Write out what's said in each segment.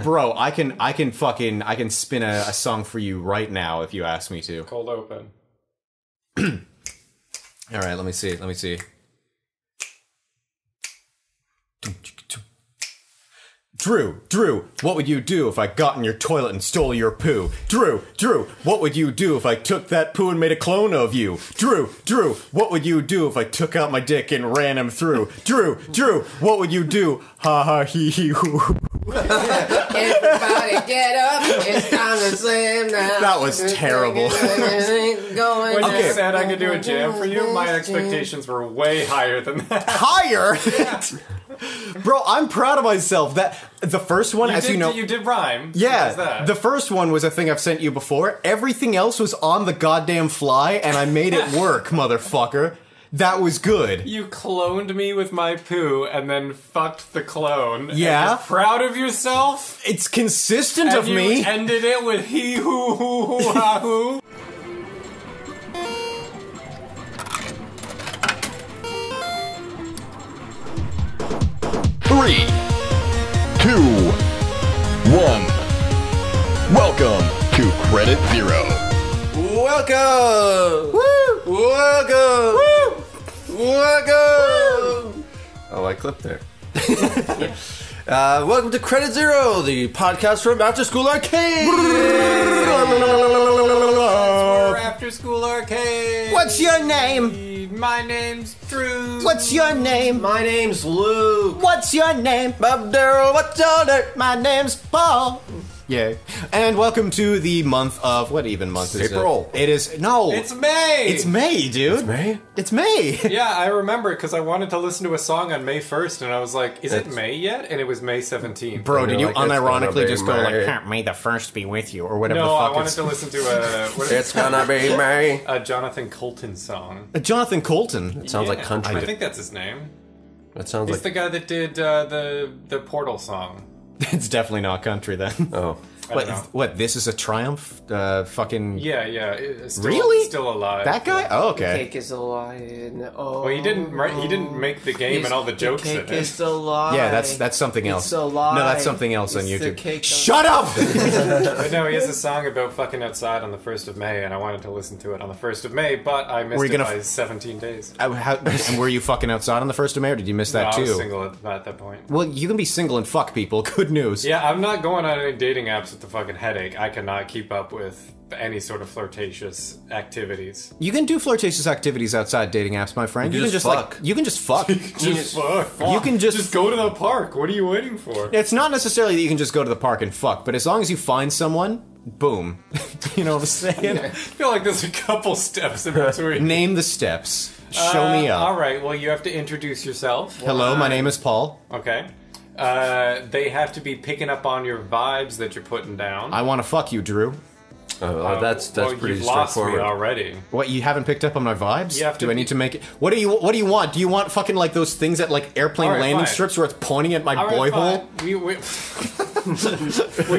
Bro, I can spin a song for you right now if you ask me to. Cold open. Alright, let me see. Drew, what would you do if I got in your toilet and stole your poo? Drew, what would you do if I took that poo and made a clone of you? Drew, what would you do if I took out my dick and ran him through? Drew, what would you do? Ha ha hee hee hoo. Everybody get up, it's time to slam now. That was terrible. When you said I could do a jam for you, my expectations were way higher than that. Higher? Bro, I'm proud of myself. That the first one, you know, you did rhyme. Yeah, the first one was a thing I've sent you before. Everything else was on the goddamn fly, and I made it work, motherfucker. That was good. You cloned me with my poo and then fucked the clone. Yeah. And you're proud of yourself? It's consistent of me. And you ended it with he hoo hoo hoo ha hoo. Three, two, one. Welcome to Credit Zero. Welcome! Woo! Welcome! Woo! Welcome! Oh, I clipped there. Welcome to Credit Zero, the podcast from After School Arcade! We're After School Arcade! What's your name? My name's Drew. What's your name? My name's Luke. What's your name? Bob Darrell, what's your name? My name's Paul. Yeah. And welcome to the month of... What even month is April. it? It is... No. It's May! It's May, dude. It's May? It's May. Yeah, I remember it because I wanted to listen to a song on May 1st and I was like, is it May yet? And it was May 17th. Bro, did you like, it's unironically gonna just be go May. like, May the 1st be with you, or whatever No, the fuck I wanted it's... to listen to a... What is It's gonna be May. a Jonathan Colton song. Jonathan Colton. It sounds like country. I think that's his name. That sounds He's like... the guy that did the Portal song. It's definitely not country then. Oh. I don't know. What, this is a triumph? Fucking... Yeah. It's still, Really? Still alive. That guy? Yeah. Oh, okay. Cake is alive. Oh. Well, he didn't make the game and all the jokes in Cake it. is alive. Yeah, that's something else. It's alive. No, that's something else on It's the YouTube. cake Shut up! But no, he has a song about fucking outside on the 1st of May, and I wanted to listen to it on the 1st of May, but I missed it by 17 days. And were you fucking outside on the 1st of May, or did you miss that No, I was too? single at that point. Well, you can be single and fuck people. Good news. Yeah, I'm not going on any dating apps with the fucking headache. I cannot keep up with any sort of flirtatious activities. You can do flirtatious activities outside dating apps, my friend. You can just like fuck. you can just fuck. Just fuck. You can just go to the park. What are you waiting for? It's not necessarily that you can just go to the park and fuck, but as long as you find someone, boom. You know what I'm saying? I feel like there's a couple steps in between. Name the steps. Show me up. All right. Well, you have to introduce yourself. Hello, my name is Paul. Okay. They have to be picking up on your vibes that you're putting down. I want to fuck you, Drew. That's well, pretty you've lost straightforward. me already. What, you haven't picked up on my vibes? You have to do I need to make it? What do you want? Do you want fucking like those things at like airplane All right, landing fine. strips where it's pointing at my All right, boy fine. hole? We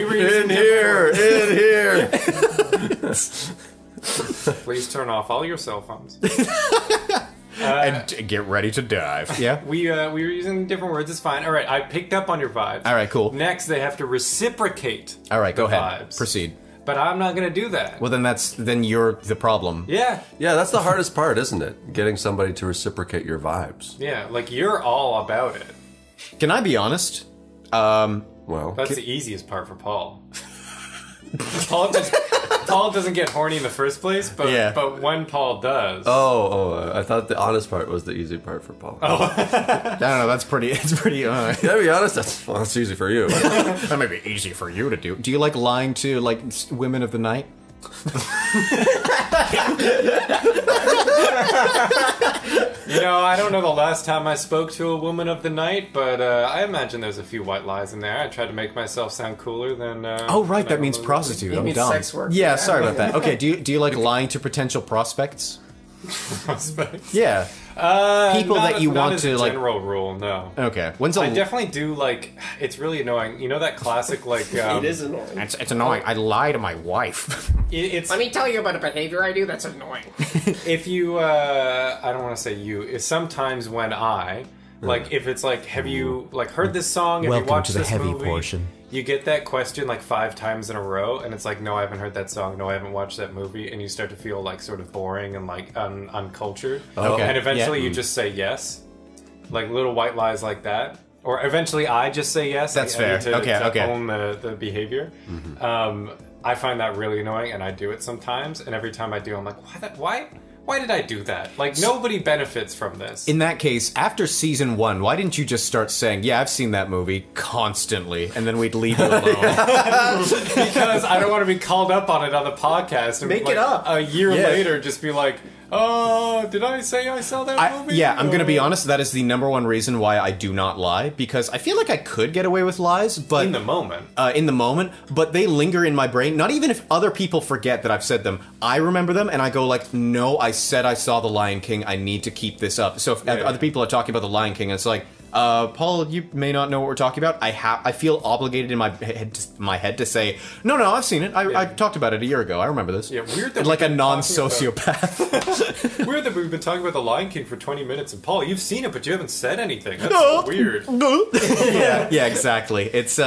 were using In here! Please turn off all your cell phones. And get ready to dive. Yeah? We were using different words. It's fine. All right, I picked up on your vibes. All right, cool. Next, they have to reciprocate. All right, go the ahead. vibes. Proceed. But I'm not going to do that. Well, then you're the problem. Yeah. Yeah, that's the hardest part, isn't it? Getting somebody to reciprocate your vibes. Yeah, like you're all about it. Can I be honest? Well, That's the easiest part for Paul. Paul doesn't get horny in the first place, but Yeah. but when Paul does, I thought the honest part was the easy part for Paul. I don't know. That's pretty. It's pretty. To be honest, that's easy for you. That may be easy for you to do. Do you like lying to like women of the night? you know, I don't know the last time I spoke to a woman of the night, but I imagine there's a few white lies in there. I tried to make myself sound cooler than. Oh right, than that I means really prostitute. It I'm means dumb. sex work. Yeah, sorry about that. Okay, do you like lying to potential prospects? prospects. Yeah. People Not that you not want as to a like. general rule, no. Okay. When's a? I definitely do like. It's really annoying. You know that classic like. It is annoying. It's annoying. I lie to my wife. It's Let me tell you about a behavior I do that's annoying. if you. I don't want to say you. If sometimes when I Like, if it's like, have you like heard this song? Have Welcome you watched to the this heavy movie? portion. You get that question like 5 times in a row, and it's like, no, I haven't heard that song. No, I haven't watched that movie, and you start to feel like sort of boring and like uncultured. Okay. And eventually, Yeah. you just say yes, like little white lies like that. Or eventually, I just say yes. That's I fair. need to, Okay, to okay. own the behavior. I find that really annoying, and I do it sometimes. And every time I do, I'm like, why did I do that? Like, nobody benefits from this. In that case, after season 1, why didn't you just start saying, yeah, I've seen that movie constantly, and then we'd leave it alone? Because I don't want to be called up on it on the podcast. And Make like, it up. A year later, just be like, oh, did I say I saw that movie? Yeah, I'm gonna be honest, that is the #1 reason why I do not lie, because I feel like I could get away with lies, but... In the moment. But they linger in my brain. Not even if other people forget that I've said them. I remember them, and I go like, no, I said I saw The Lion King, I need to keep this up. So if other people are talking about The Lion King, it's like, Paul, you may not know what we're talking about. I feel obligated in my head to say, no, I've seen it. I talked about it a year ago. I remember this. Yeah, weird that like a we've been non-sociopath. Weird that we've been talking about The Lion King for 20 minutes, and Paul, you've seen it, but you haven't said anything. That's so weird. yeah, exactly. It's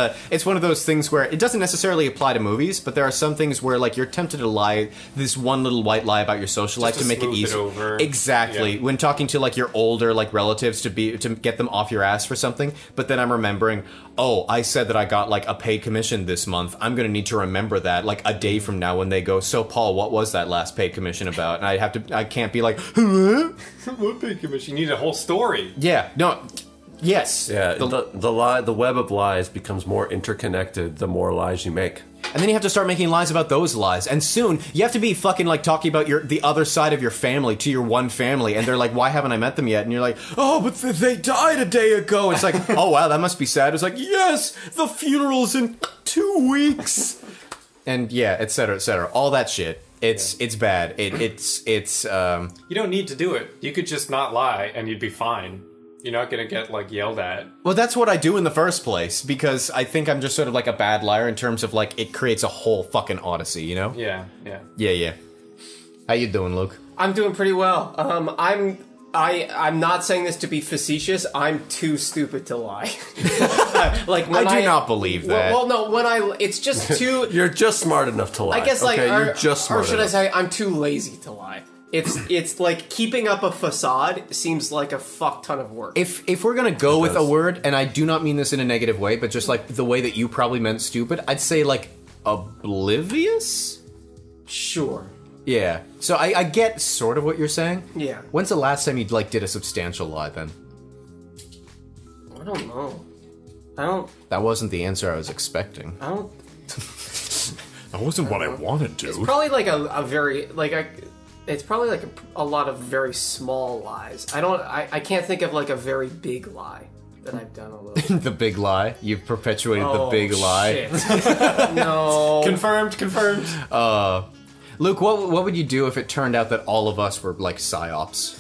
one of those things where it doesn't necessarily apply to movies, but there are some things where like you're tempted to lie this one little white lie about your social life to make it smooth easy. over. Exactly. Yeah. When talking to like your older like relatives to get them off your ass for something, but then I'm remembering, oh, I said that I got like a paid commission this month. I'm gonna need to remember that like a day from now when they go, so Paul, what was that last paid commission about? And I can't be like, huh? What big commission? You need a whole story. Yeah, no. Yes. Yeah, the web of lies becomes more interconnected the more lies you make. And then you have to start making lies about those lies. And soon, you have to be fucking, like, talking about the other side of your family to your one family. And they're like, why haven't I met them yet? And you're like, oh, but they died a day ago. It's like, oh, wow, that must be sad. It's like, yes, the funeral's in 2 weeks. And, yeah, et cetera, et cetera. All that shit. It's bad. It's You don't need to do it. You could just not lie, and you'd be fine. You're not gonna get, like, yelled at. Well, that's what I do in the first place, because I think I'm just sort of like a bad liar in terms of, like, it creates a whole fucking odyssey, you know? Yeah. Yeah. How you doing, Luke? I'm doing pretty well. I'm not saying this to be facetious. I'm too stupid to lie. Like when I do not believe that. Well, no. It's just too. You're just smart enough to lie. I guess like, okay, you're just smart or should enough. I say, I'm too lazy to lie. It's like keeping up a facade seems like a fuck ton of work. If we're gonna go with a does. word, and I do not mean this in a negative way, but just like the way that you probably meant stupid, I'd say like oblivious? Sure. Yeah. So I get sort of what you're saying. Yeah. When's the last time you like did a substantial lie then? I don't know. I don't. That wasn't the answer I was expecting. I don't. That wasn't what I wanted to. It's probably like a very like a. It's probably like a lot of very small lies. I can't think of like a very big lie that I've done a little. The big lie. You've perpetuated the Oh, big lie. shit. No. Confirmed. Luke, what would you do if it turned out that all of us were like psyops?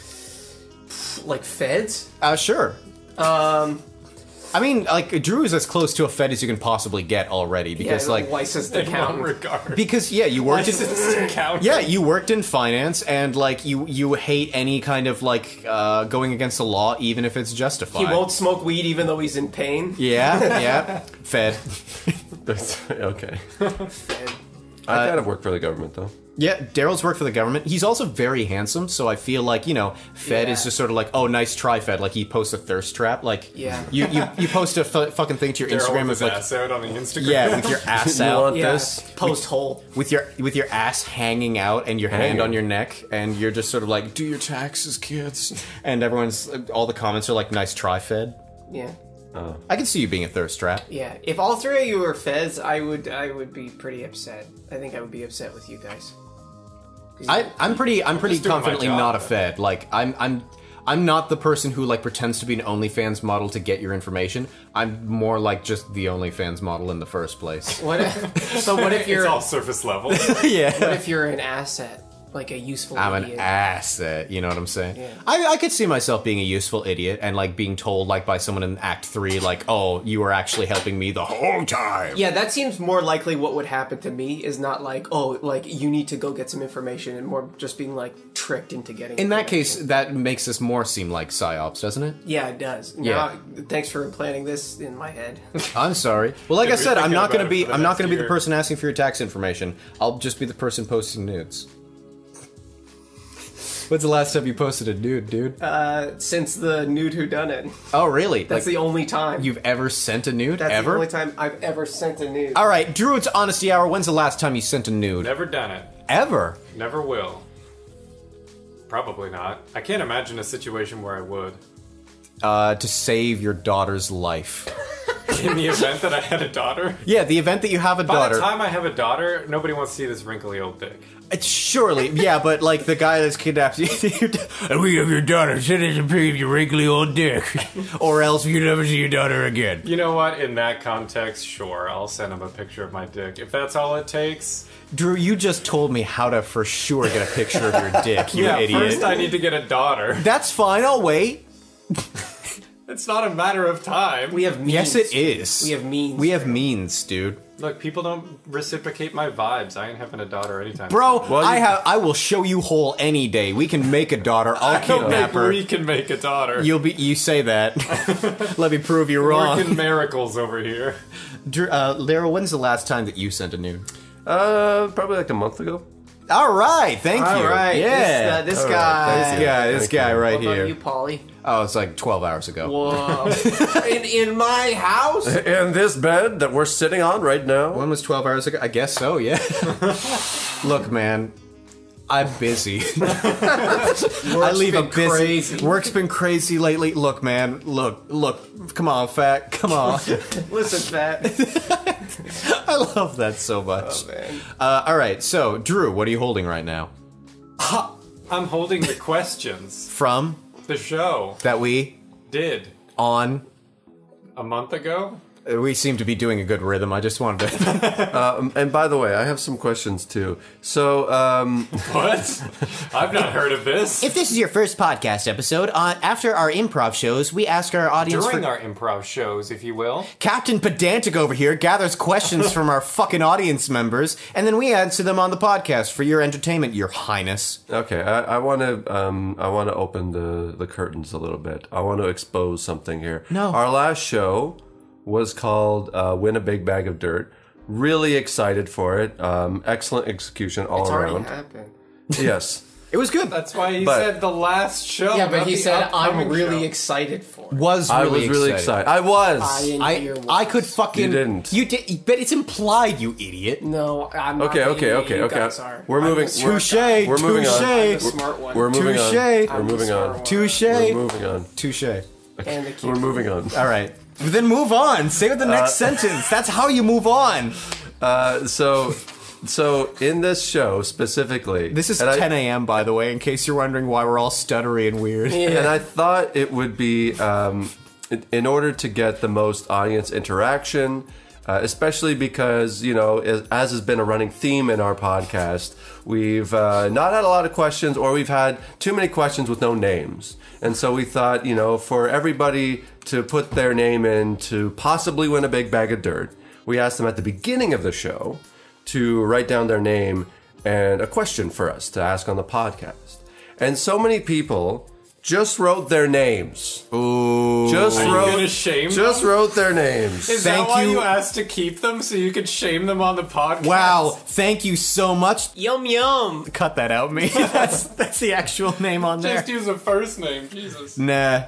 Like feds? Sure. I mean, like, Drew is as close to a Fed as you can possibly get already, because, Yeah, like... licensed In one accountant. regard. Because, yeah, you worked in... Licensed accountant. Yeah, you worked in finance, and, like, you hate any kind of, like, going against the law, even if it's justified. He won't smoke weed even though he's in pain. Yeah. Fed. Okay. Fed. I kind of work for the government, though. Yeah, Daryl's worked for the government. He's also very handsome, so I feel like, you know, Fed is Yeah. just sort of like, oh, nice try, Fed. Like, he posts a thirst trap. Like, Yeah. you post a fucking thing to your Daryl Instagram with of, his like... ass out on the Instagram. Yeah, with your ass You out. want Yeah. this? Post hole. With your ass hanging out and your hand Hanging. on your neck, and you're just sort of like, do your taxes, kids. And all the comments are like, nice try, Fed. Yeah. I can see you being a thirst trap. Yeah. If all three of you were feds, I would be pretty upset. I think I would be upset with you guys. I'm pretty just doing my confidently job, not a though. Fed. Like, I'm not the person who like pretends to be an OnlyFans model to get your information. I'm more like just the OnlyFans model in the first place. What if, so what if It's you're all surface level. Yeah. what if you're an asset? like a useful I'm idiot. an asset, you know what I'm saying? Yeah. I could see myself being a useful idiot and, like, being told, like, by someone in Act 3, like, oh, you were actually helping me the whole time. Yeah, that seems more likely what would happen to me is not like, oh, like, you need to go get some information, and more just being, like, tricked into getting In that case, information. that makes this more seem like psyops, doesn't it? Yeah, it does. Yeah. Now, thanks for implanting this in my head. I'm sorry. Well, like Yeah, I said, we're I'm thinking not going about to it be for the I'm not next going to be the year. person asking for your tax information. I'll just be the person posting nudes. When's the last time you posted a nude, dude? Since the nude whodunit. Oh, really? That's Like, the only time. you've ever sent a nude? That's ever? the only time I've ever sent a nude. All right, Drew, it's Honesty Hour. When's the last time you sent a nude? Never done it. Ever? Never will. Probably not. I can't imagine a situation where I would. To save your daughter's life. In the event that I had a daughter. Yeah, the event that you have a By daughter. the time I have a daughter, nobody wants to see this wrinkly old dick. It's surely, yeah, but like the guy that's kidnapped you, and we have your daughter, send us a pic of your wrinkly old dick, or else you never see your daughter again. You know what? In that context, sure, I'll send him a picture of my dick. If that's all it takes. Drew, you just told me how to for sure get a picture of your dick, you Yeah, idiot. first I need to get a daughter. That's fine, I'll wait. It's not a matter of time. We have means. Yes, it is. We have means. We have means, dude. Look, people don't reciprocate my vibes. I ain't having a daughter anytime Bro, soon. Well, I will show you whole any day. We can make a daughter. I'll I don't kidnap think her. we can make a daughter. You say that. Let me prove you wrong. Working miracles over here. Drew, Lara, when's the last time that you sent a nude? Probably like a month ago. All right, thank you. All right. Yeah. This All right, guy. This guy right What about here. you, Polly? Oh, it's like 12 hours ago. Whoa. in my house? In this bed that we're sitting on right now. When was 12 hours ago? I guess so, yeah. Look, man, I'm busy. I leave a been busy. crazy. Work's been crazy lately. Look, man, look. Come on, fat. Come on. Listen, Fat. I love that so much. Oh, man. All right, so, Drew, what are you holding right now? I'm holding the questions. From The show that we did on. a month ago. We seem to be doing a good rhythm. I just wanted to. And by the way, I have some questions too. So, What? I've not heard of this. If this is your first podcast episode, after our improv shows, we ask our audience During for... our improv shows, if you will. Captain Pedantic over here gathers questions from our fucking audience members, and then we answer them on the podcast for your entertainment, your highness. okay, I want to open the curtains a little bit. I want to expose something here. No. Our last show was called "Win a Big Bag of Dirt." Really excited for it. Excellent execution all It's already around. happened. Yes. It was good. That's why he But- said the last show. Yeah, but not he the said, I'm upcoming really show." excited for it. I was really excited. I was. I could fucking... You didn't. You did, but it's implied, you idiot. No, I'm not. Okay, okay, being okay, you okay. guys are. We're I'm moving- the smart Touche, guy. We're moving on. I'm the touche, smart one. We're moving Touche. on. I'm We're the moving smart on. one. touche, We're moving on. touche. And the We're moving on. All right. Then move on. Say with the next sentence. That's how you move on. So in this show specifically, This is and 10 a.m., by the way, in case you're wondering why we're all stuttery and weird. And I thought it would be, in order to get the most audience interaction, especially because, you know, as has been a running theme in our podcast, we've not had a lot of questions, or we've had too many questions with no names. And so we thought, you know, for everybody to put their name in to possibly win a big bag of dirt, we asked them at the beginning of the show to write down their name and a question for us to ask on the podcast. And so many people just wrote their names. Ooh. Just Are you wrote gonna shame just them? wrote their names. Is Thank that why you. you asked to keep them so you could shame them on the podcast? Wow. Thank you so much. Yum yum. Cut that out, me. That's the actual name on there. Just use a first name, Jesus. Nah.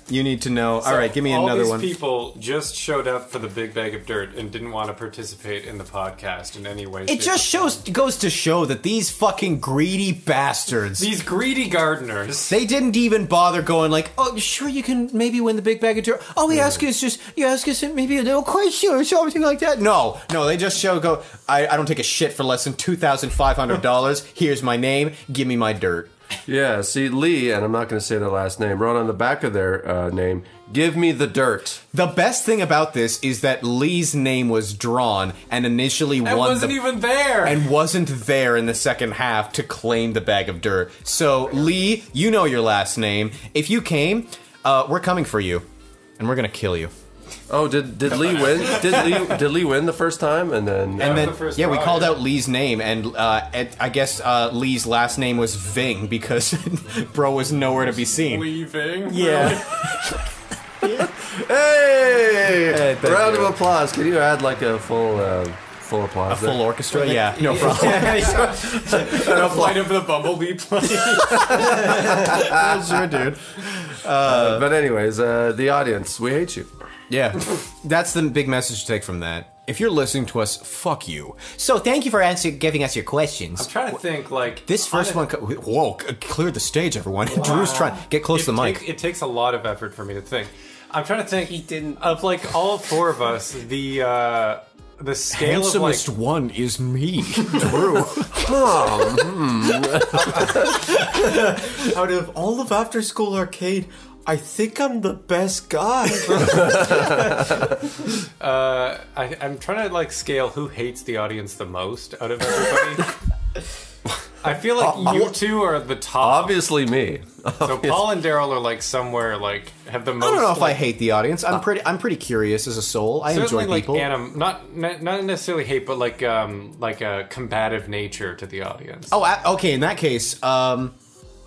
You need to know. All right, give me all another these one. people just showed up for the big bag of dirt and didn't want to participate in the podcast in any way. It just goes to show that these fucking greedy bastards. These greedy gardeners. They didn't even bother going like, oh, sure, you can maybe win the big bag of dirt. Oh, you ask us maybe a little question or something like that. No, they just go, I don't take a shit for less than $2,500. Here's my name. Give me my dirt. Yeah, see, Lee, and I'm not going to say their last name, wrote on the back of their name, "Give me the dirt." The best thing about this is that Lee's name was drawn and initially It won wasn't the even there. and wasn't there in the second half to claim the bag of dirt. So Lee, you know your last name. If you came, we're coming for you, and we're gonna kill you. Oh, did Lee win? Did Lee win the first time? And then the first we try, called yeah. out Lee's name, and I guess Lee's last name was Ving because bro was nowhere to be seen. Leaving. Yeah. hey, thank round you. of applause. Can you add like a full applause? Full orchestra? Yeah, no problem. A flight of the bumblebee plane. Sure, dude. But anyways, the audience, we hate you. Yeah, that's the big message to take from that. If you're listening to us, fuck you. So thank you for giving us your questions. I'm trying to think, like... This first one, whoa, clear the stage, everyone. Drew's trying, get close to the mic. It takes a lot of effort for me to think. I'm trying to think He didn't. of, like, all four of us, the scale of, like... Handsomest one is me, Drew. Out of all of After School Arcade, I think I'm the best guy. I'm trying to, like, scale who hates the audience the most out of everybody. I feel like you two are the top. Obviously me. So Paul and Daryl are, like, somewhere, like, have the most... I don't know if I like, hate the audience. I'm pretty curious as a soul. I certainly, enjoy like, people. not necessarily hate, but, like a combative nature to the audience. Oh, okay. In that case,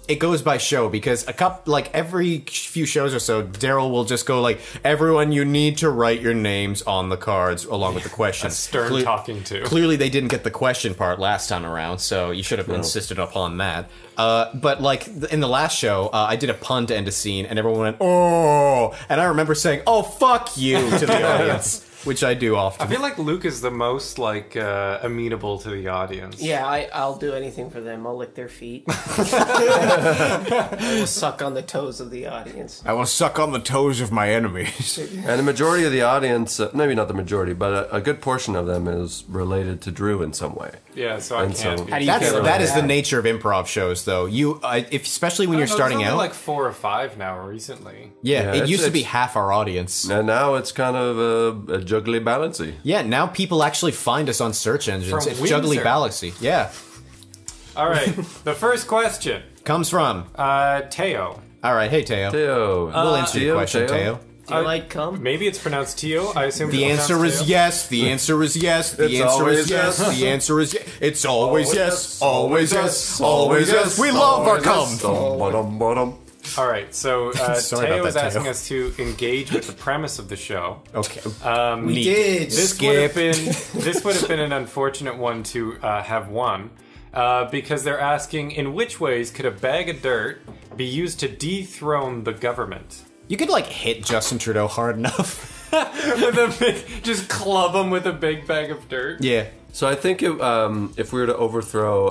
it goes by show because every few shows or so, Daryl will just go like, "Everyone, you need to write your names on the cards along with the questions." A stern talking to. Clearly, they didn't get the question part last time around, so you should have insisted upon that. But like in the last show, I did a pun to end a scene, and everyone went, "Oh!" And I remember saying, "Oh, fuck you" to the audience. Which I do often. I feel like Luke is the most, like, amenable to the audience. Yeah, I'll do anything for them. I'll lick their feet. I will suck on the toes of the audience. I will suck on the toes of my enemies. And the majority of the audience, maybe not the majority, but a good portion of them is related to Drew in some way. Yeah, so I And can't so- be... How do you feel That about is the that? nature of improv shows, though. Especially when you're starting there's out. only like 4 or 5 now recently. Yeah, it it's- used to be it's- half our audience. And now it's kind of a juggly balancy. Yeah, now people actually find us on search engines. From It's Juggly Windsor. Galaxy. Yeah. All right, the first question. Comes from. Teo. All right, hey, Teo. Theo. We'll answer your Teo, question, Teo. Teo. Do you like cum? Maybe it's pronounced Teo. I assume The it's answer pronounced is Teo. yes. The answer is yes. The It's answer always is yes. yes. The answer is yes. It's always yes. Always yes. Always yes. We love our cum. Bottom. All right, so Sorry Teo about is that, asking Teo. us to engage with the premise of the show. Okay. We did. This would have been an unfortunate one to have won, because they're asking, in which ways could a bag of dirt be used to dethrone the government? You could, like, hit Justin Trudeau hard enough. Just club him with a big bag of dirt. Yeah. So I think if we were to overthrow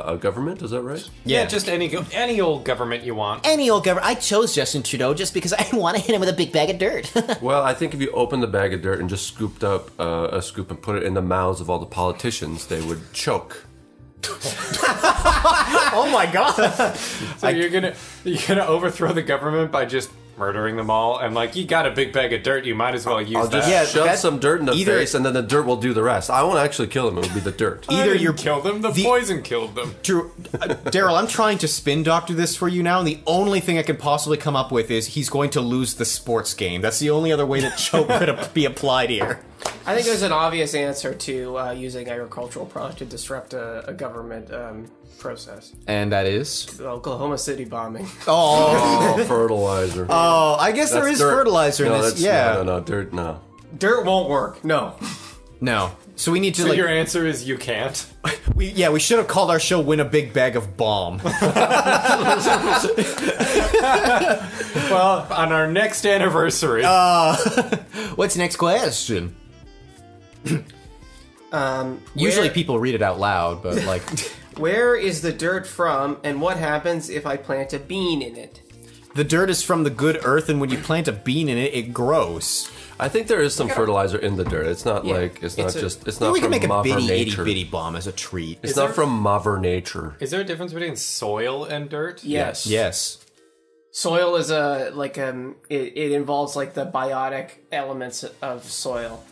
a government, is that right? Yeah, just any old government you want. Any old government. I chose Justin Trudeau just because I want to hit him with a big bag of dirt. Well, I think if you open the bag of dirt and just scooped up a scoop and put it in the mouths of all the politicians, they would choke. Oh my god. So you're gonna overthrow the government by just murdering them all, and like, you got a big bag of dirt, you might as well use I'll that. just Yeah, shove that- some dirt in the either- face, and then the dirt will do the rest. I won't actually kill him; it will be the dirt. I Either didn't you're kill them, the poison killed them. Drew, Daryl, I'm trying to spin doctor this for you now, and the only thing I can possibly come up with is he's going to lose the sports game. That's the only other way that choke could be applied here. I think there's an obvious answer to using agricultural products to disrupt a government process. And that is? The Oklahoma City bombing. Oh, fertilizer. Oh, I guess there That's is dirt. fertilizer in No, this. that's Yeah. no, dirt. No. Dirt won't work. No. No. So we need to So like. your answer is you can't. We should have called our show "Win a Big Bag of Bomb." Well, on our next anniversary. What's next question? Usually people read it out loud, but like. Where is the dirt from, and what happens if I plant a bean in it? The dirt is from the good earth, and when you plant a bean in it, it grows. I think there is some fertilizer in the dirt. It's not like it's not We can from make a Mother bitty itty Nature. bitty bomb as a treat. It's not from Mother Nature. Is there a difference between soil and dirt? Yes. Yes. Soil is it involves like the biotic elements of soil.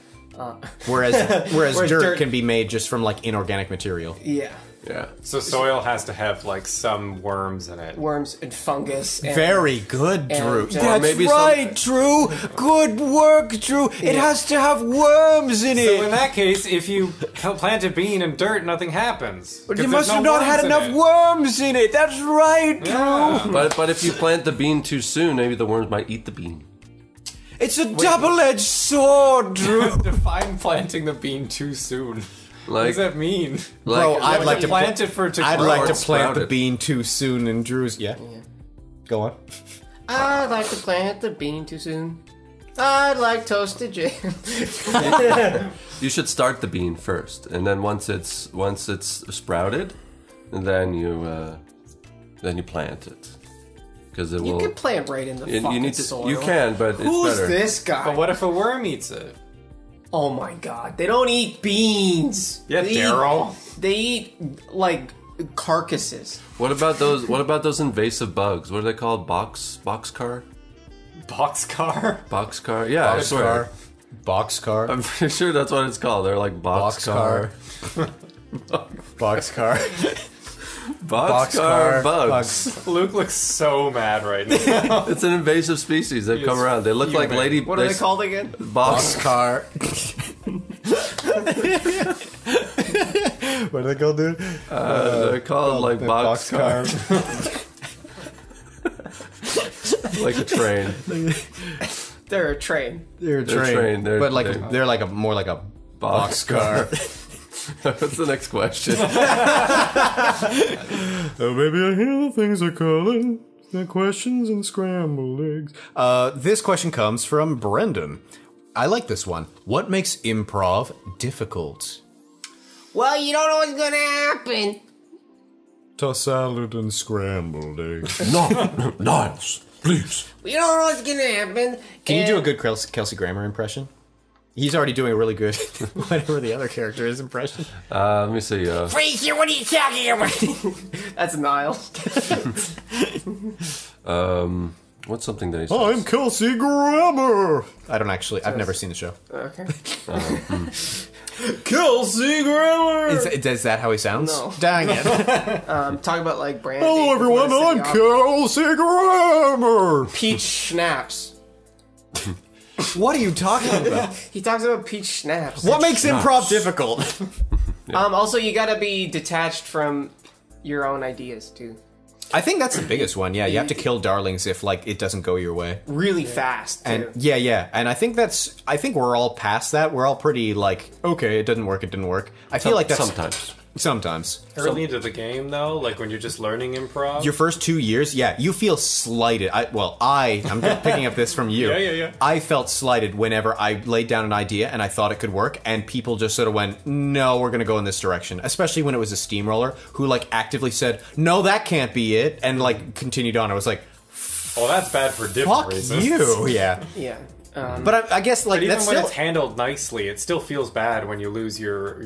Whereas dirt dirt- can be made just from like inorganic material. Yeah. Yeah. So soil has to have like some worms in it. Worms and fungus. And, Very good, Drew. and- Or maybe Drew. Good work, Drew. It has to have worms in So in that case, if you plant a bean in dirt, nothing happens. 'Cause You there's must no have not worms had in enough it. worms in it. That's right, Drew. Yeah. But if you plant the bean too soon, maybe the worms might eat the bean. It's a double-edged sword, Drew. Define planting the bean too soon. What Like, does that mean? Bro, like, I'd like to plant it for it to I'd grow. like to It's plant the sprouted. bean too soon in Drew's. Yeah. Go on. I'd like to plant the bean too soon. I'd like toasted jam. you should start the bean first, and then once it's sprouted, and then you plant it because it You will. can plant right in the fucking You need to. soil. You can, but it's Who's better. this guy? But what if a worm eats it? Oh my god, they don't eat beans. Yeah, They Daryl. They eat like carcasses. What about those? What about those invasive bugs? What are they called? Boxcar? Boxcar? Boxcar? Yeah, I swear. Boxcar. I'm pretty sure that's what it's called. They're like boxcar. Boxcar. Boxcar bugs. Luke looks so mad right now. It's an invasive species. They come around. They look like fuming. lady. What are they called again? Boxcar. What are they called, dude? They're called like boxcar. Like a train. They're a train. They're a They're train. train. But like they're like a more like a boxcar. What's the next question? Oh, baby, I hear the things are calling. The questions and scrambled eggs. This question comes from Brendan. I like this one. What makes improv difficult? Well, you don't know what's gonna happen. Toss salad and scrambled eggs. No, Niles, please. You don't know what's gonna happen. Can you do a good Kelsey Grammer impression? He's already doing a really good whatever the other character is impression. Let me see. Fraser, what are you talking about? That's Niles. What's something that he says? I'm Kelsey Grammer. I've never seen the show. Okay. Kelsey Grammer. Is that how he sounds? No. Dang it. Talk about like brand. Hello everyone, I'm Kelsey Grammer. Peach Schnapps. What are you talking about? He talks about peach schnapps. What makes improv difficult? Also, you gotta be detached from your own ideas too. I think that's the biggest one. Yeah, you have to kill darlings if like it doesn't go your way. Really fast. Too. And yeah, and I think we're all past that. We're all pretty like, okay, it didn't work. I feel like that's sometimes. Early into the game, though, like when you're just learning improv. Your first 2 years, yeah, you feel slighted. I'm picking up this from you. Yeah. I felt slighted whenever I laid down an idea and I thought it could work, and people just sort of went, no, we're going to go in this direction. Especially when it was a steamroller who like actively said, no, that can't be it, and like continued on. I was like, well, that's bad for different fuck reasons. you. Yeah. Yeah. But I guess like But even that's when still, it's handled nicely, it still feels bad when you lose your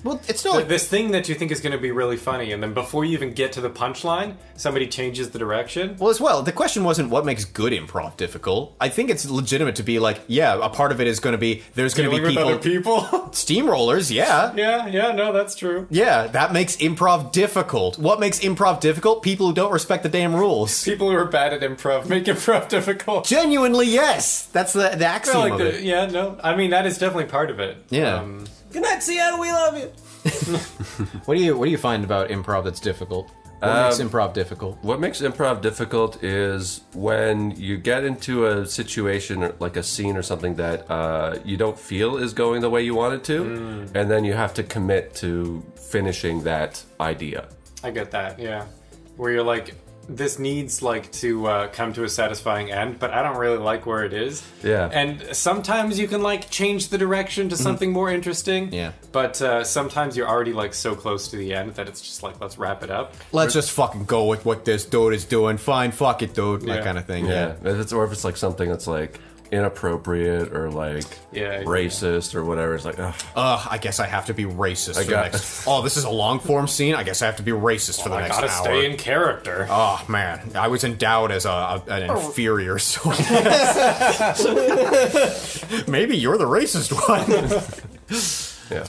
well, it's still like, this thing that you think is going to be really funny, and then before you even get to the punchline, somebody changes the direction. well, as well, the question wasn't what makes good improv difficult. I think it's legitimate to be like, yeah, a part of it is going to be there's going to be Dealing with people, other people. steamrollers, yeah. yeah, no, that's true. Yeah, that makes improv difficult. What makes improv difficult? People who don't respect the damn rules. People who are bad at improv make improv difficult. Genuinely, yes. That's the axiom of it. Yeah, no, I mean that is definitely part of it. Yeah. Good night, Seattle. We love you. What do you find about improv that's difficult? What makes improv difficult? What makes improv difficult is when you get into a situation or like a scene or something that you don't feel is going the way you want it to, and then you have to commit to finishing that idea. I get that. Yeah, where you're like, this needs like to come to a satisfying end, but I don't really like where it is. Yeah. And sometimes you can like change the direction to something more interesting. Yeah. But sometimes you're already like so close to the end that it's just like, let's wrap it up. Let's just fucking go with what this dude is doing. Fine, fuck it, dude. That Yeah. kind of thing. Yeah, or if it's like something that's like inappropriate or like Yeah, racist or whatever. It's like, ugh. I guess I have to be racist for the got- next. Oh, this is a long form scene. I guess I have to be racist for the I next gotta hour. stay in character. Oh man, I was endowed as an inferior soul. Maybe you're the racist one. Yeah.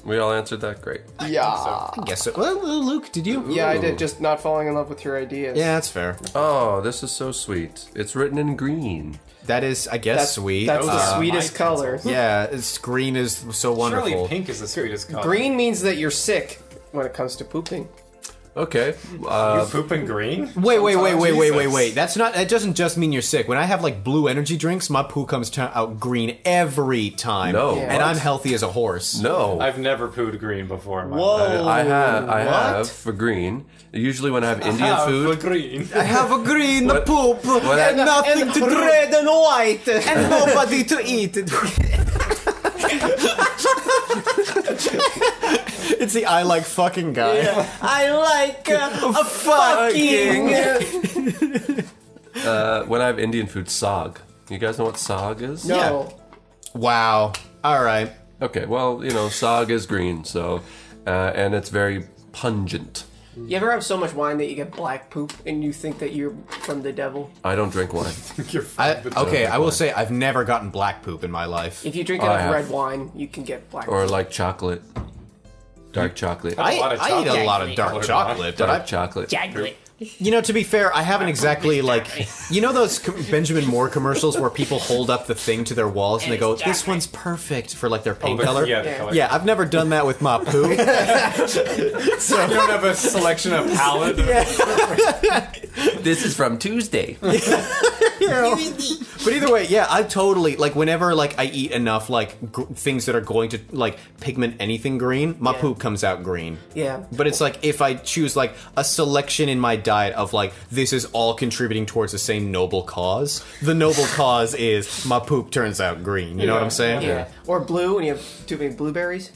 We all answered that. Great. Yeah. I guess so. Well, Luke, did you? Yeah, I did. Just not falling in love with your ideas. Yeah, that's fair. Oh, this is so sweet. It's written in green. That is, I guess, sweet. That's the my sweetest color. Yeah, green is so wonderful. Surely pink is the sweetest color. Green means that you're sick when it comes to pooping. Okay. You pooping green? Wait. That's not. That doesn't just mean you're sick. When I have like blue energy drinks, my poo comes out green every time. No. Yeah. and I'm healthy as a horse. No. I've never pooed green before in my life. I have for green. Usually when I have Indian For food. green. I have a green poop I- and nothing to Red and white. and nobody to eat. It's the I like fucking guy. I like a fucking. When I have Indian food, saag. You guys know what saag is? No. Wow. All right. Okay, well, you know, saag is green, so, and it's very pungent. You ever have so much wine that you get black poop and you think that you're from the devil? I don't drink wine. I will say I've never gotten black poop in my life. If you drink I enough have. red wine, you can get black Or poop. like chocolate. Dark chocolate. I lot of eat a chocolate. lot of dark chocolate, but Dark chocolate. Chocolate. you know, to be fair, I haven't exactly like, you know those Benjamin Moore commercials where people hold up the thing to their walls and they go, "This one's perfect" for like their paint color. Yeah, the color. Yeah, I've never done that with my poo. So you don't have a selection of palette. This is from Tuesday. But either way, yeah, I totally like whenever like I eat enough like things that are going to like pigment anything green, my poop comes out green. Yeah. But it's like if I choose like a selection in my diet of like this is all contributing towards the same noble cause, the noble cause is my poop turns out green. You know what I'm saying? Yeah. Or blue when you have too many blueberries.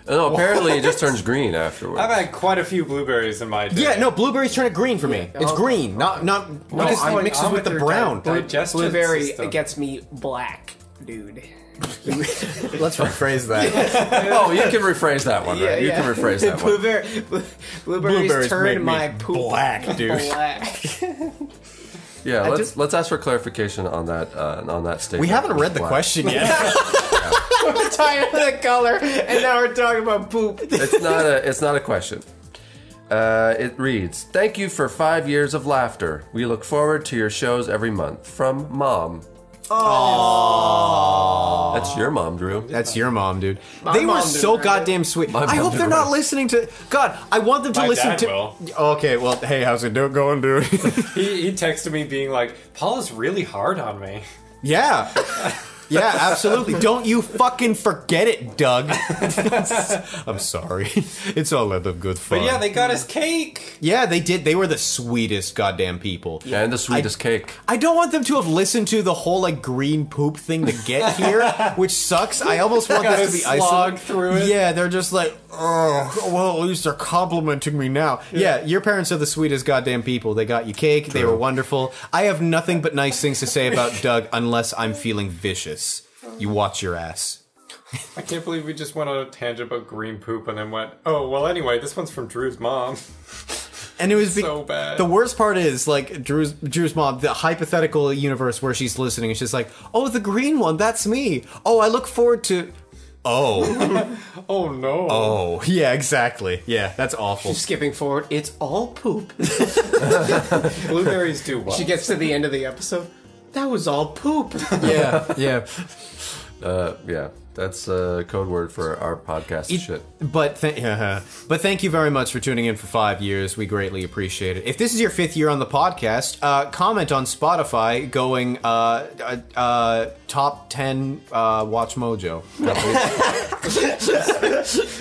No, apparently it just turns green afterwards. I've had quite a few blueberries in my day. Yeah, no, blueberries turn it green for me. It's green, not because I'm it mixes with the your brown. digestion Blueberry system. gets me black, dude. Let's rephrase that. Oh, you can rephrase that one, right? You can rephrase that one. Blueberries make turn me my poop black, dude. black. Yeah, let's ask for clarification on that statement. We haven't read the Black. question yet. We're tired of the color, and now we're talking about poop. It's not a question. It reads, "Thank you for 5 years of laughter. We look forward to your shows every month. From Mom." Aww. That's your mom, Drew. That's your mom, dude. My They were mom so didn't. goddamn sweet. My I mom hope they're didn't. not listening to. God, I want them to My listen dad to. will. Okay, well, hey, how's it going, dude? He texted me being like, "Paula's really hard on me." Yeah. Yeah, absolutely. Don't you fucking forget it, Doug. I'm sorry. It's all out of good fun. But yeah, they got us cake. Yeah, they did. They were the sweetest goddamn people. And the sweetest cake. I don't want them to have listened to the whole like green poop thing to get here, which sucks. I almost want Gotta this to be slog isolated. through it. Yeah, they're just like, oh, well, at least they're complimenting me now. Yeah, your parents are the sweetest goddamn people. They got you cake. They were wonderful. I have nothing but nice things to say about Doug unless I'm feeling vicious. You watch your ass. I can't believe we just went on a tangent about green poop and then went, "Oh, well, anyway, this one's from Drew's mom." And it was So bad. The worst part is like Drew's mom, the hypothetical universe where she's listening, and she's like, "Oh, the green one, that's me. Oh, I look forward to." Oh, Oh no. oh, yeah, exactly. Yeah, that's awful. Skipping forward, it's all poop. Blueberries do what? She gets to the end of the episode. That was all poop. Yeah, yeah. Yeah, that's a code word for our podcast shit. But thank you very much for tuning in for 5 years. We greatly appreciate it. If this is your 5th year on the podcast, comment on Spotify going top 10 Watch Mojo.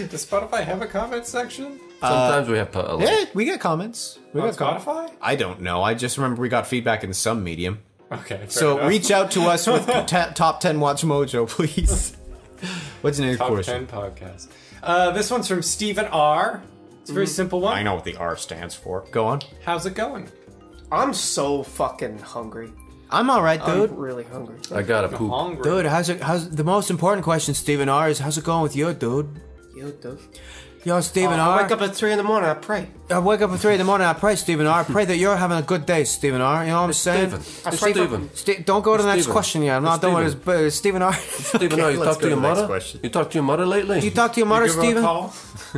Does Spotify have a comment section? Sometimes we have like, Yeah, we get comments. We On got comments. Spotify? I don't know. I just remember we got feedback in some medium. Okay. fair So enough. reach out to us with top 10 Watch Mojo, please. What's the next Top question? 10 podcast. This one's from Stephen R. It's a very simple one. I know what the R stands for. Go on. How's it going? I'm so fucking hungry. I'm all right, dude. I'm really hungry. I gotta poop. Hungry. Dude, how's the most important question, Stephen R, is how's it going with you, dude? Yo, dude. Yo, Stephen I R. wake up at 3 in the morning. I pray. I wake up at 3 in the morning. I pray, Stephen R. I pray that you're having a good day, Stephen R. You know what I'm saying? I It's pray for- Steven. Don't go to the next Steven. question yet. I'm not It's done with Steven. this. But Stephen R. Steven, you let's talk go to your to the next mother? question. You talk to your mother lately? You talk to your mother, Give her a Stephen? call.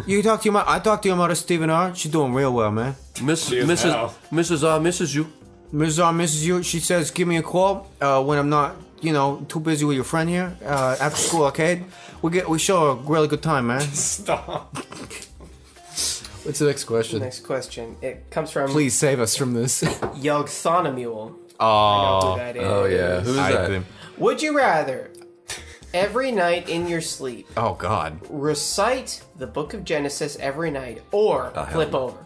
You talk to your mother. I talk to your mother, Stephen R. She's doing real well, man. Miss, is Mrs. now. Mrs. R misses you. Mrs. R misses you. She says, give me a call when I'm not, too busy with your friend here. After school arcade. We show a really good time, man. Stop. What's the next question? Next question. It comes from Please save us from this. Yogthonomule. I know Oh, who that is. Oh, yeah. Who's that? Would you rather, every night in your sleep, Oh, God. recite the book of Genesis every night, or hell flip no. over?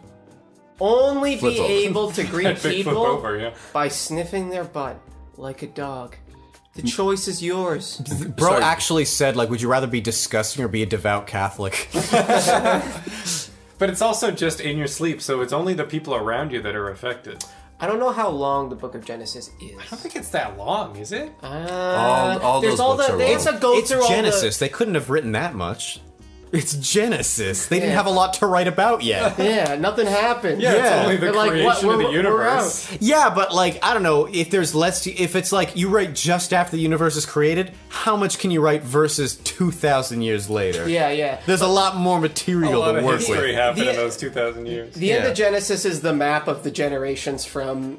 Only Flip be over. able to greet Big flip people over, yeah. by sniffing their butt like a dog. The choice is yours. Bro Sorry. actually said, like, would you rather be disgusting or be a devout Catholic? But it's also just in your sleep, so it's only the people around you that are affected. I don't know how long the book of Genesis is. I don't think it's that long, is it? All There's those all books the. are They long. have to go It's through all the. Genesis. They couldn't have written that much. It's Genesis. They didn't Yeah. have a lot to write about yet. Yeah, nothing happened. Yeah, it's only the They're like, what, creation of the we're universe. out. Yeah, but like, I don't know, if it's like you write just after the universe is created, how much can you write versus 2,000 years later? Yeah. There's a lot more A material lot to of work history with. happened in The- those 2,000 years. The end Yeah. of Genesis is the map of the generations from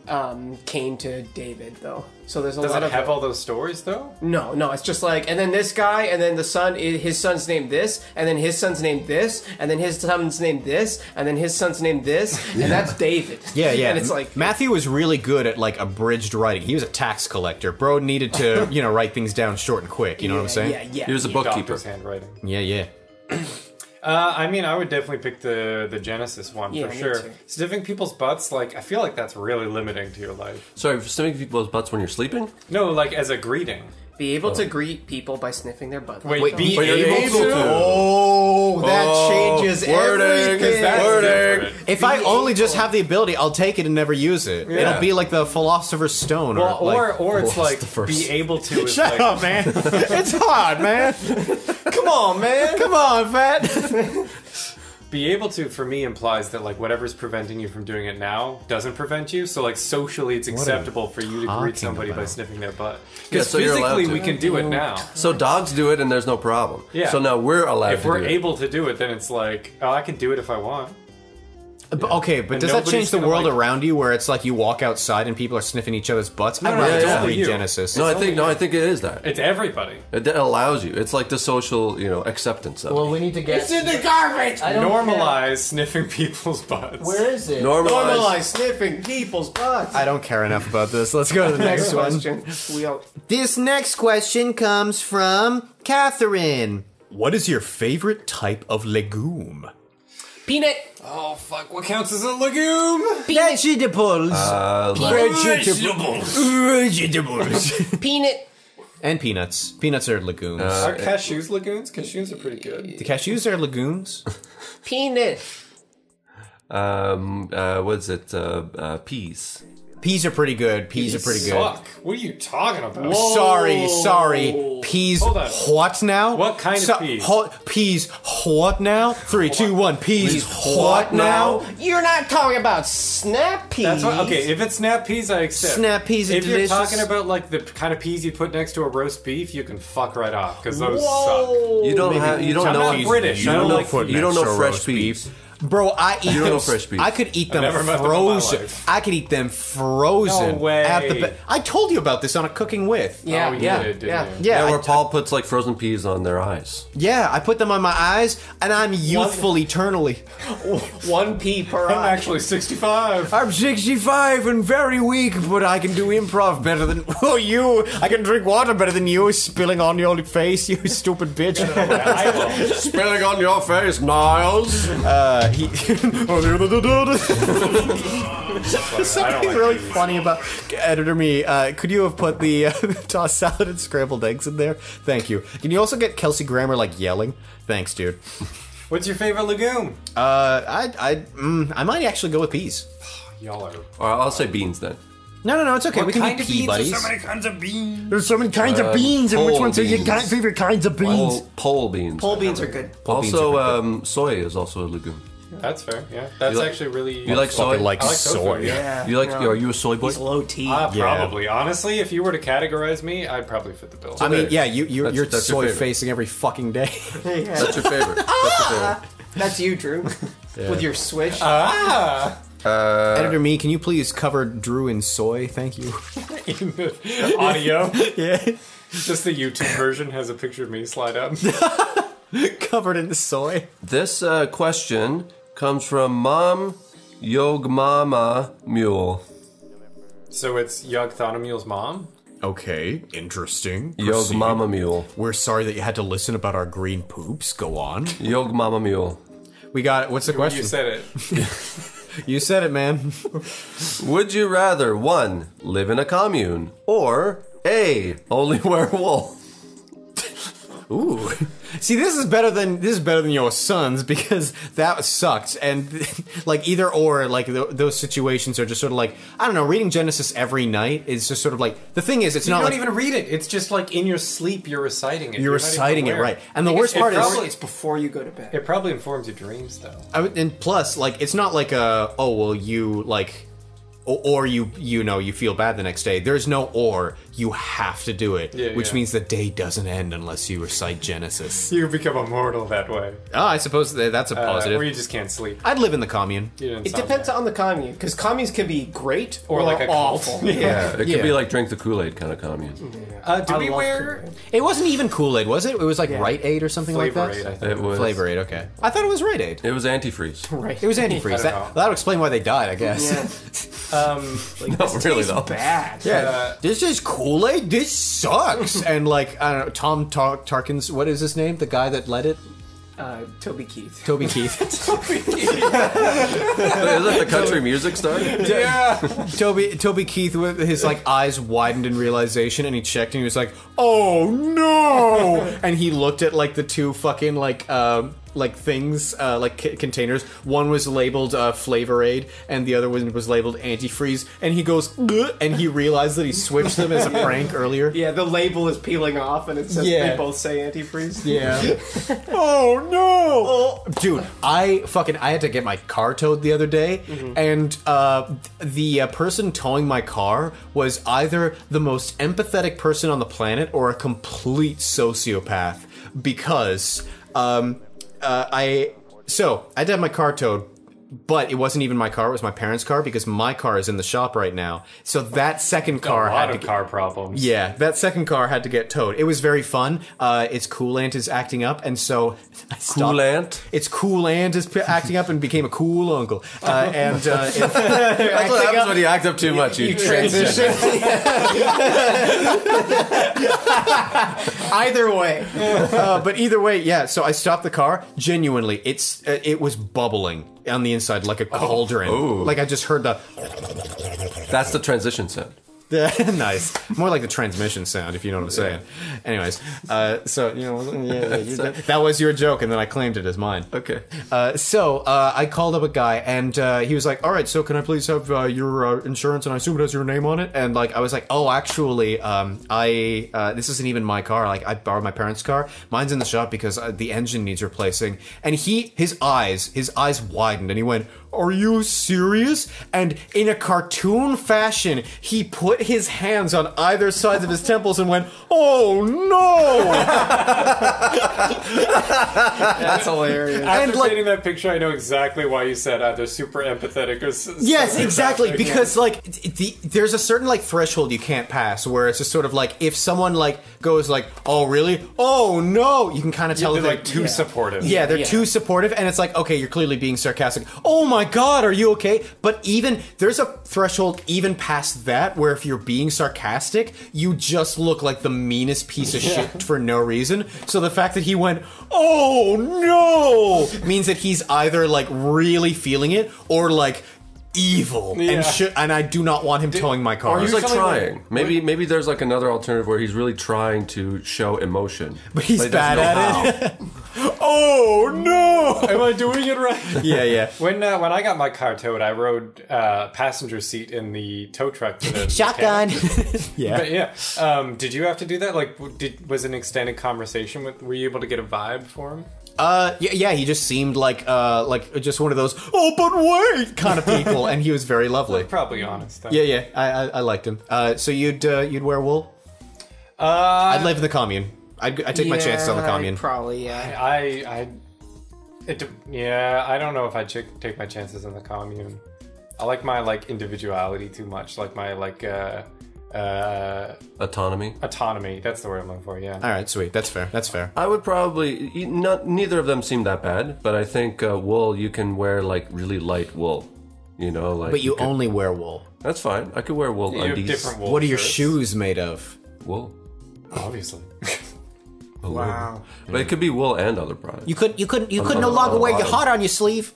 Cain to David, though. So there's a Does lot it of have all those stories, though? No, it's just like, and then this guy, and then the son, his son's named this, and then his son's named this, and then his son's named this, and then his son's named this, and that's David. Yeah. And it's like, Matthew was really good at like abridged writing. He was a tax collector. Bro needed to, write things down short and quick. You know what I'm saying? Yeah. He was a bookkeeper. Doctor's handwriting. Yeah. I mean, I would definitely pick the Genesis one Yeah, for me sure. too. Sniffing people's butts, like, I feel like that's really limiting to your life. Sorry, for sniffing people's butts when you're sleeping? No, like as a greeting. Be able to greet people by sniffing their butt. Wait, be But you're able to? Oh, that changes wording, everything. That's wording. different. If I only just have the ability, I'll take it and never use it. Yeah. It'll be like the Philosopher's Stone. Well, or it's like philosophers. be able to. Is Shut like, up, man. It's hard, man. Come on, man! Come on, fat. Be able to, for me, implies that like whatever's preventing you from doing it now doesn't prevent you. So like socially, it's acceptable for you to talking greet somebody by about? sniffing their butt. Yeah, Because so you're allowed physically, to. we can do it now. So dogs do it and there's no problem. Yeah. So now we're allowed If to we're do it. able to do it, then it's like, oh, I can do it if I want. Okay, but And does that nobody's change the gonna, world like- around you where it's like you walk outside and people are sniffing each other's butts? I'd no, rather it's just only read you. Genesis. No, I think it is that. It's everybody. It allows you. It's like the social, acceptance of it. we need to get... It's in the garbage! I don't Normalize sniffing people's butts. Where is it? Normalize sniffing people's butts. I don't care enough about this. Let's go to the next one. question. We all... This next question comes from Catherine. What is your favorite type of legume? Peanut! Oh fuck! What counts as a legume? Vegetables. Vegetables. Peanut! And peanuts. Peanuts are legumes. Are cashews legumes? Cashews are pretty good. the cashews are legumes. Peanut! What's it? Peas. Peas are pretty good. Peas are pretty good. Suck. What are you talking about? Sorry. Peas. Hold on. What now? What kind of peas? Peas. What now? 3, 2, 1. Peas. What now? You're not talking about snap peas. That's what, okay, if it's snap peas, I accept. Snap peas are If you're delicious. talking about like the kind of peas you put next to a roast beef, you can fuck right off because those Whoa. You don't have. You don't I'm know. not British. You I don't don't know. like food You don't know next to fresh roast peas. Bro, I eat You don't them. know fresh peas. I could eat them never met them in my frozen. life. I could eat them frozen. No way. At the I told you about this on a Cooking With. Yeah, Oh, you yeah, did, didn't yeah. you? Yeah, Yeah, where I- Paul puts like frozen peas on their eyes. Yeah, I put them on my eyes, and I'm youthful eternally. 1 pea per I'm eye. actually 65. I'm 65 and very weak, but I can do improv better than you. I can drink water better than you, spilling on your face, you stupid bitch. I will. Spilling on your face, Niles. Something really funny about editor me. Could you have put the tossed salad and scrambled eggs in there? Thank you. Can you also get Kelsey Grammer like yelling? Thanks, dude. What's your favorite legume? I might actually go with peas. Y'all are. Or I'll say beans then. No, it's okay. What We can kind be of pea beans? buddies. There's so many kinds of beans. There's so many kinds of beans, and which pole ones are your beans. favorite kinds of beans? Pole beans. Pole beans are good. Also, soy is also a legume. That's fair. Yeah, that's actually really. You like soy? Fucking like I like soy. Yeah. You like? Are you a soy boy? He's low T. Probably. Honestly, if you were to categorize me, I'd probably fit the bill. I mean, yeah, you're That's your soy favorite. facing every fucking day. That's your favorite. That's your favorite. That's you, Drew. With your Switch. Editor me, can you please cover Drew in soy? Thank you. Audio. Yeah. Just the YouTube version has a picture of me slide up. Covered in soy. This question comes from Mom Yogmama Mule. So it's Yogthonomul's mom? Okay, interesting. Proceed. Yogmama Mule. We're sorry that you had to listen about our green poops. Go on. Yogmama Mule. We got what's the question? You said it. You said it, man. Would you rather 1. Live in a commune or A. Only wear wool? Ooh. See, this is better than your son's because that sucked. And like either or, like those situations are just sort of like I don't know. Reading Genesis every night is just sort of like the thing is it's You not don't like even read it. It's just like in your sleep you're reciting it. you're not even reciting it aware. right. And the worst part is It's before you go to bed. It probably informs your dreams though. and plus like it's not like you like. Or you feel bad the next day. There's no or. You have to do it, which means the day doesn't end unless you recite Genesis. You become immortal that way. Oh, I suppose that's a positive. Or you just can't sleep. I'd live in the commune. It depends on the commune, because communes can be great Or like a cult. awful. Yeah, it could Yeah. be like drink the Kool-Aid kind of commune. Do we I love wear Kool-Aid. It wasn't even Kool-Aid, was it? It was like Rite Aid or something Flavor like that. Aid, I think. It was Flavor Aid, okay. I thought it was Rite Aid. It was antifreeze. Right. It was antifreeze. I don't know. That'll explain why they died, I guess. Yeah. Not really though. Bad. Yeah. This is Kool-Aid? This sucks. And like, I don't know, Tom Tarkins, what is his name? The guy that led it? Toby Keith. Toby Keith. Is that the country music star? Toby Keith with his like eyes widened in realization and he checked and he was like, "Oh no!" And he looked at like the two fucking like things containers. One was labeled Flavor Aid and the other one was labeled antifreeze. And he goes, "Ugh," and he realized that he switched them as a prank earlier. Yeah, the label is peeling off and it says Yeah. they both say antifreeze. Yeah. Oh no, dude! I had to get my car towed the other day, and the person towing my car was either the most empathetic person on the planet or a complete sociopath. Because I had to have my car towed. But it wasn't even my car; it was my parents' car because my car is in the shop right now. So that second car a had lot to of car problems. Yeah, that second car had to get towed. It was very fun. Its coolant is acting up, and so I stopped. Coolant? Its coolant is acting up and became a cool uncle. That's what happens when you act up too much. You Transition. Either way. but either way, yeah. So I stopped the car. Genuinely, it was bubbling on the inside like a cauldron. Oh. Like I just heard the. That's the transition sound. Nice. More like the transmission sound, if you know what I'm saying. Anyways, so that was your joke, and then I claimed it as mine. Okay. So I called up a guy, and he was like, "All right, so can I please have your insurance?" And I assume it has your name on it. And like, I was like, "Oh, actually, this isn't even my car. Like, I borrowed my parents' car. Mine's in the shop because the engine needs replacing." And his eyes widened, and he went, "Are you serious?" And in a cartoon fashion, he put his hands on either sides of his temples and went, "Oh no!" That's hilarious. After like- seeing that picture, I know exactly why you said either super empathetic or. Yes, exactly. sarcastic. Because like there's a certain like threshold you can't pass where it's just sort of like if someone like goes like, "Oh really? Oh no!" You can kind of tell they're if like too supportive. Yeah, they're too supportive, and it's like, okay, you're clearly being sarcastic. Oh my god, are you okay? But even there's a threshold even past that where if you're being sarcastic, you just look like the meanest piece of shit for no reason. So the fact that he went, "Oh no," means that he's either like really feeling it or like evil and I do not want him towing my car. He's like something trying. Maybe there's like another alternative where he's really trying to show emotion, But he's he doesn't bad know at how. it. Oh no! Am I doing it right? Yeah. When I got my car towed, I rode passenger seat in the tow truck to the Shotgun. Yeah. But yeah, did you have to do that? Like, was an extended conversation with? Were you able to get a vibe for him? Yeah, he just seemed like just one of those, oh, but wait, kind of people, and he was very lovely. Probably honest. Though. Yeah, I liked him. So you'd wear wool? I'd live in the commune. I'd take my chances on the commune. Probably, yeah. I don't know if I'd take my chances on the commune. I like my individuality too much, like my Autonomy. autonomy. That's the word I'm looking for. Yeah. All right, sweet. That's fair. I would probably neither of them seem that bad, but I think wool you can wear really light wool, But you could- only wear wool. That's fine. I could wear wool You have undies. different wool What are your shirts, shoes made of? Wool, Obviously. Wow. but it could be wool and other products. You could On no the longer wear your bottom. heart on your sleeve.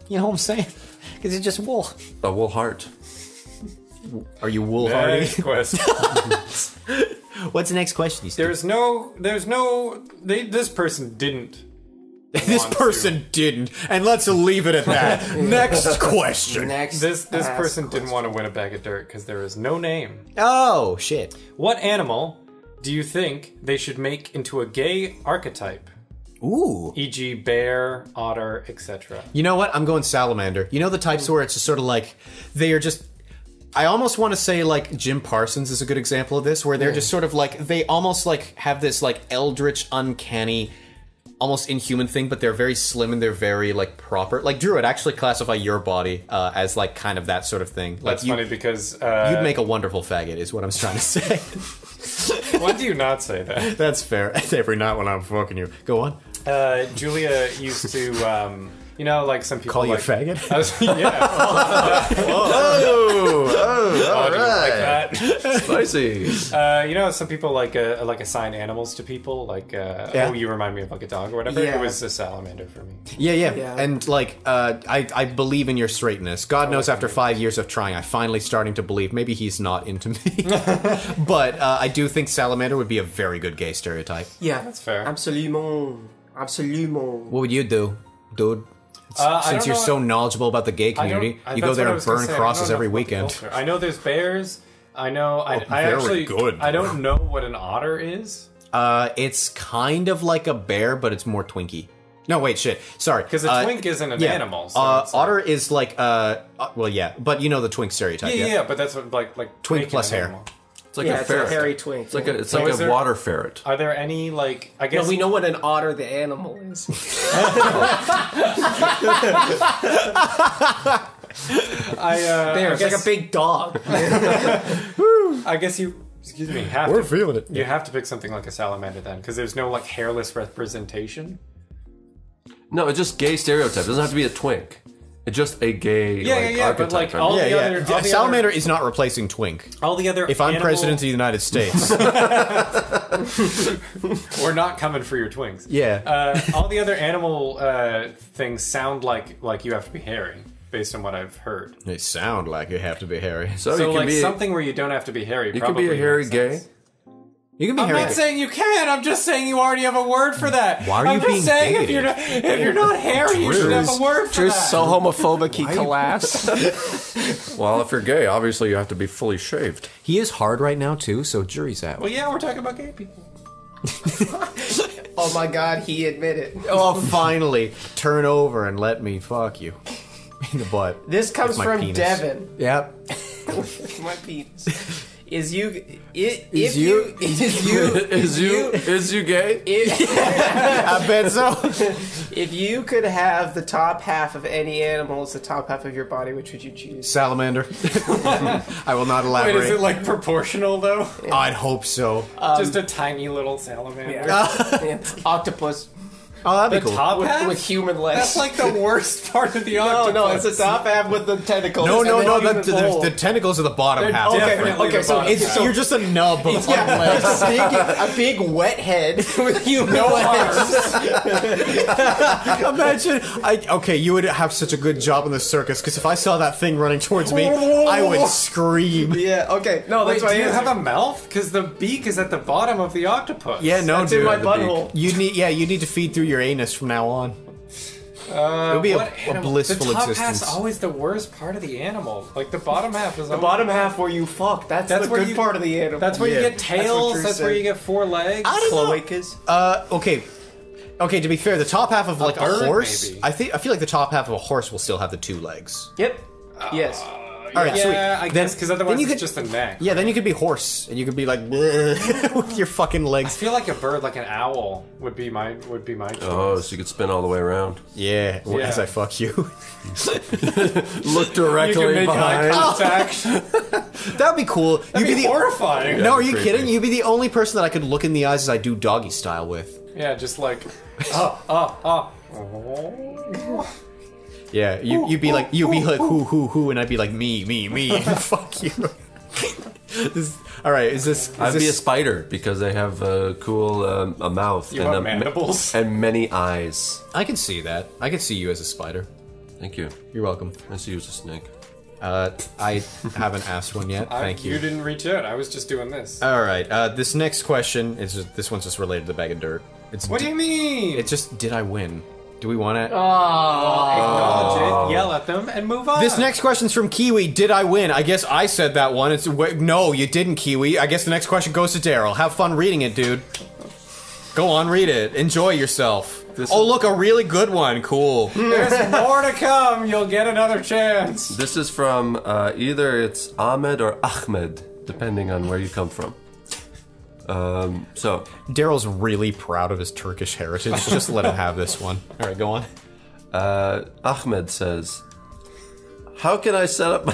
You know what I'm saying? Because it's just wool. A wool heart. Are you wool hardy? Next question. What's the next question? You This person didn't. This want person didn't, and let's leave it at that. Next question. Next. This ask person didn't question. want to win a bag of dirt because there is no name. Oh shit! What animal do you think they should make into a gay archetype? Ooh. E.g., bear, otter, etc. You know what? I'm going salamander. You know the types where it's just sort of like they are just. I almost want to say Jim Parsons is a good example of this, where they're just sort of they almost have this eldritch, uncanny, almost inhuman thing, but they're very slim and they're very proper. Drew, I'd actually classify your body as kind of that sort of thing. That's funny because you'd make a wonderful faggot, is what I'm trying to say. why do you not say that? That's fair. Every night when I'm fucking you, go on. Julia used to, some people Call you a faggot? I was, yeah. All Like right. that. Spicy. Some people assign animals to people. Oh, you remind me of a dog or whatever. Yeah. It was a salamander for me. Yeah. And I believe in your straightness. God knows, after 5 years of trying, I'm finally starting to believe maybe he's not into me. But I do think salamander would be a very good gay stereotype. Yeah, That's fair. Absolument. What would you do, dude? I Since don't you're know so knowledgeable about the gay community, you go there and burn crosses every weekend. I know there's bears. I know. I very actually. good. I don't know what an otter is. It's kind of like a bear, but it's more twinky. No, wait, shit. Sorry. Because a twink isn't an animal. So it's otter is well, yeah, but you know the twink stereotype. yeah, but that's what, like Twink making plus an hair. animal. It's like Yeah, a it's ferret. a hairy twink. It's like a is there- water ferret. Are there any I guess No, we know what an otter the animal is. There, it's like a big dog. I guess you. Excuse me. We're feeling it. You have to pick something like a salamander then, because there's no hairless representation. No, it's just gay stereotype. It doesn't have to be a twink. It's just a gay Yeah, but archetype. all Yeah, the yeah. other, all the Salamander is not replacing twink. all the other. If I'm animal- president of the United States, we're not coming for your twinks. yeah. All the other animal things sound like you have to be hairy, based on what I've heard. They sound like you have to be hairy. So So you can like be something where you don't have to be hairy. you can be a hairy gay. You can be I'm hairy. not saying you can. I'm just saying you already have a word for that. Why are I'm you just being saying if bigoted? you're not hairy, you should have a word for Drew's that. so homophobic he collapsed. Well, if you're gay, obviously you have to be fully shaved. He is hard right now too, so jury's out. Well, yeah, we're talking about gay people. Oh my god, he admitted. Oh, finally, turn over and let me fuck you in the butt. This comes With my from penis. Devin. Yep. My penis. Is you gay? Is you gay? I bet so. If you could have the top half of any animal as the top half of your body, which would you choose? Salamander. I will not Wait, elaborate. is it like proportional though? I'd hope so. Just a tiny little salamander. Yeah. Octopus Oh, that'd be cool. Top half? with human legs. That's like the worst part of the no, octopus. it's the top half with the tentacles. No, and no, then no. human hole. The tentacles are the bottom They're half. definitely okay, the so bottom it's- half. so- You're just a nub of Yeah, legs. a big wet head with human No legs. Imagine, okay, you would have such a good job in the circus, because if I saw that thing running towards me, I would scream. Yeah, okay. No, Wait, that's do my you answer. have a mouth? Because the beak is at the bottom of the octopus. Yeah, no, That's dude. in my the butthole. beak. You need to feed through your anus from now on. It would be What a animal- blissful the top existence. half's always the worst part of the animal. Like the bottom half is The bottom half where you fuck. That's the where good you- part of the animal. That's where you Yeah. get tails. Drew That's where said. you get 4 legs. cloacas. Okay. Okay, to be fair, the top half of like a bird, horse, maybe. I feel like the top half of a horse will still have the 2 legs. Yep. Yes. All right, yeah, sweet. I guess because otherwise you it's could- just a neck. Yeah, then you could be horse, and you could be like "Bleh," with your fucking I legs. feel like a bird, like an owl, would be my choice. Oh, so you could spin all the way around. Yeah, Yeah. as I fuck you. Look You directly can make eye behind. contact. That'd be cool. That'd be the horrifying. No, are you creepy. kidding? You'd be the only person that I could look in the eyes as I do doggy style with. Yeah, just like Yeah, you'd be like who, and I'd be like me, and fuck you. All right, is this? I'd be a spider because they have a cool a mouth You and have mandibles? and many eyes. I can see that. I can see you as a spider. Thank you. You're welcome. I see you as a snake. I haven't asked one yet. Thank you. You didn't reach out. I was just doing this. All right. This next question is this one's just related to the bag of dirt. It's What do you mean? It's just did I win? Do we want to? Acknowledge it, yell at them, and move on. This next question's from Kiwi. Did I win? I guess I said that one. No, you didn't, Kiwi. I guess the next question goes to Daryl. Have fun reading it, dude. Go on, read it. Enjoy yourself. Look, a really good one. Cool. There's more to come. You'll get another chance. This is from either it's Ahmed or Ahmed, depending on where you come from. So Daryl's really proud of his Turkish heritage. Just let him have this one. All right, go on. Ahmed says, "How can I set up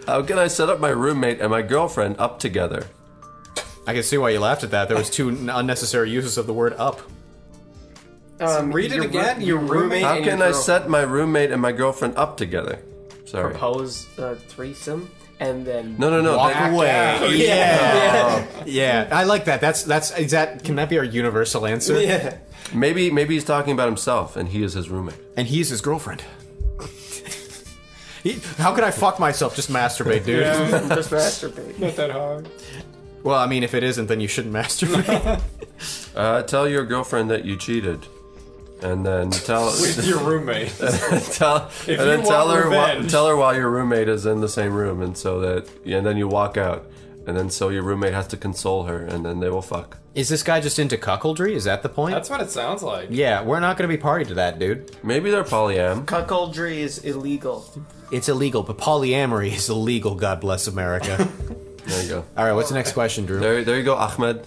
how can I set up my roommate and my girlfriend up together?" I can see why you laughed at that. There was 2 unnecessary uses of the word up. Read it again. Your roommate How and can your I girl set my roommate and my girlfriend up together? Sorry. propose a threesome and then No. Walk that- away. Yeah. Yeah. I like that. Is that can that be our universal answer? Yeah. Maybe he's talking about himself and he is his roommate. And he's his girlfriend. How can I fuck myself? Just masturbate, dude. Just masturbate. Not that hard. Well, I mean, if it isn't, then you shouldn't masturbate. Tell your girlfriend that you cheated, and then tell With your roommate. tell you tell want her revenge. tell her while your roommate is in the same room, and then you walk out, and then so your roommate has to console her, and then they will fuck. Is this guy just into cuckoldry? Is that the point? That's what it sounds like. Yeah, we're not going to be party to that, dude. Maybe they're polyam. Cuckoldry is illegal. It's illegal, but polyamory is illegal. God bless America. There you go. All right, what's the next question, Drew? There you go, Ahmed.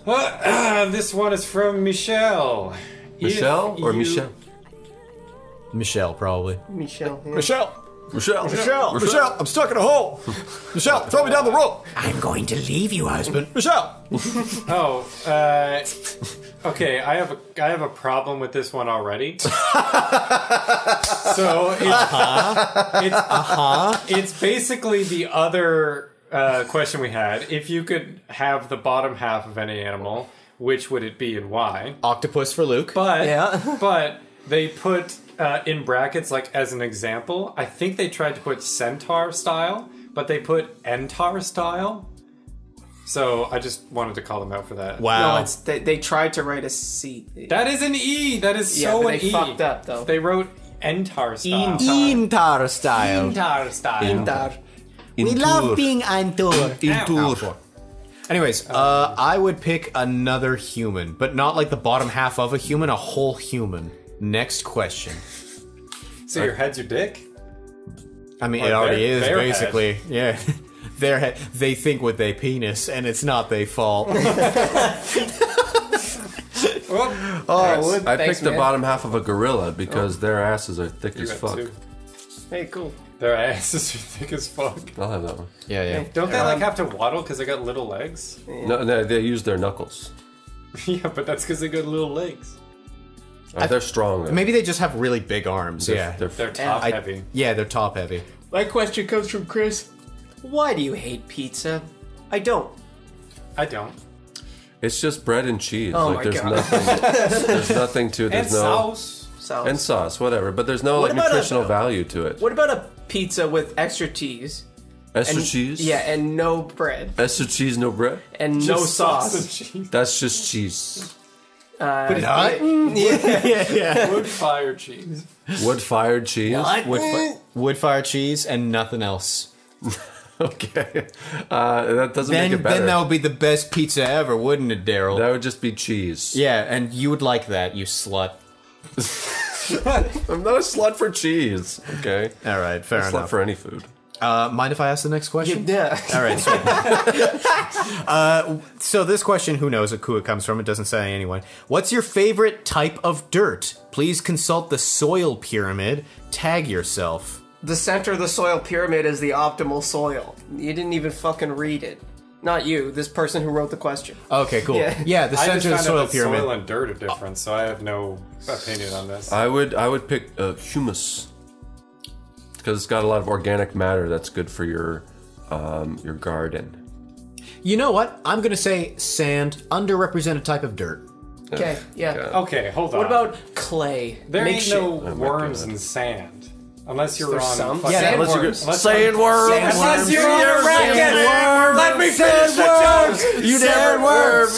This one is from Michelle. Michelle or you- Michelle? Michelle, probably. Michelle. Michelle. Michelle. Michelle, I'm stuck in a hole. Michelle, throw me down the rope. I'm going to leave you, husband. Michelle. Oh, okay. I have a problem with this one already. So it's basically the other question we had. If you could have the bottom half of any animal, which would it be and why? Octopus for Luke. But they put in brackets, like as an example, I think they tried to put centaur style, but they put entar style. So I just wanted to call them out for that. Wow. No, it's they tried to write a C. That is an E. That is Yeah, so but an they E. fucked up, though. They wrote entar style. Intar style. Entar style. Intar. We love being on tour. Anyways, I would pick another human, but not like the bottom half of a human, a whole human. Next question. So your head's your dick? I mean, Or it already is, their basically. Yeah. Their head. They think with their penis, and it's not their fault. I picked the bottom half of a gorilla because their asses are thick You as got fuck. 2. Hey, cool. Their asses are thick as fuck. I'll have that one. Yeah, yeah. Don't they like have to waddle because they got little legs? No, they use their knuckles. Yeah, but that's because they got little legs. They're strong. Though. Maybe they just have really big arms. Yeah. They're top heavy. Yeah, they're top heavy. My question comes from Chris. Why do you hate pizza? I don't. I don't. It's just bread and cheese. Oh like my there's God. nothing. There's nothing to it. And There's no sauce. Sauce. and sauce, whatever. But there's no What like about nutritional value to it. What about a pizza with extra cheese? Extra And- cheese? Yeah, and no bread. Extra cheese, no bread. And no Just sauce and sauce. cheese. That's just cheese. Wood-fired cheese. Wood-fired cheese. Wood-fired cheese and nothing else. Okay. That doesn't make it better. Then that would be the best pizza ever, wouldn't it, Daryl? That would just be cheese. Yeah, and you would like that, you slut. I'm not a slut for cheese. Okay. All right, fair I'm a slut enough. for any food. Mind if I ask the next question? Yeah. All right, sweet. So this question, who knows who it comes from? It doesn't say anyone. What's your favorite type of dirt? Please consult the soil pyramid. Tag yourself. The center of the soil pyramid is the optimal soil. You didn't even fucking read it. Not you, this person who wrote the question. Okay, cool. Yeah. Yeah, the I center just of the found soil out that pyramid. soil and dirt are different, so I have no opinion on this. I would pick humus because it's got a lot of organic matter that's good for your garden. You know what? I'm gonna say sand, underrepresented type of dirt. Okay, yeah. Okay, hold on. What about clay? There ain't Makeshift. no my worms God. in sand. Unless you're There's on some. fucking- Yeah, Unless you're Sandworms. sandworms. Unless you're on a racket. Let me finish the joke. You never were.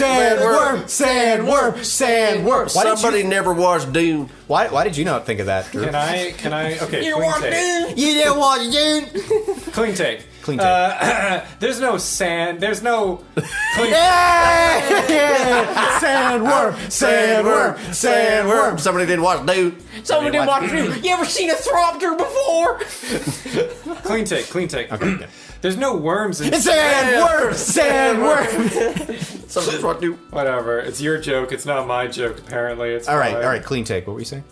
Sandworm! Somebody never watched Dune. Why did you not think of that, Drew? Can I? Okay, clean take. You didn't watch Dune! Clean take. Clean take. There's no sand. There's no clean. Sandworm! Somebody didn't watch Dune. Someone didn't watch it. You ever seen a Thropter before? Clean take. Clean take. Okay. There's no worms in Sandworm! Somebody watched Dune. Whatever. It's your joke. It's not my joke. Apparently, it's All fine. right, clean take. What were you saying?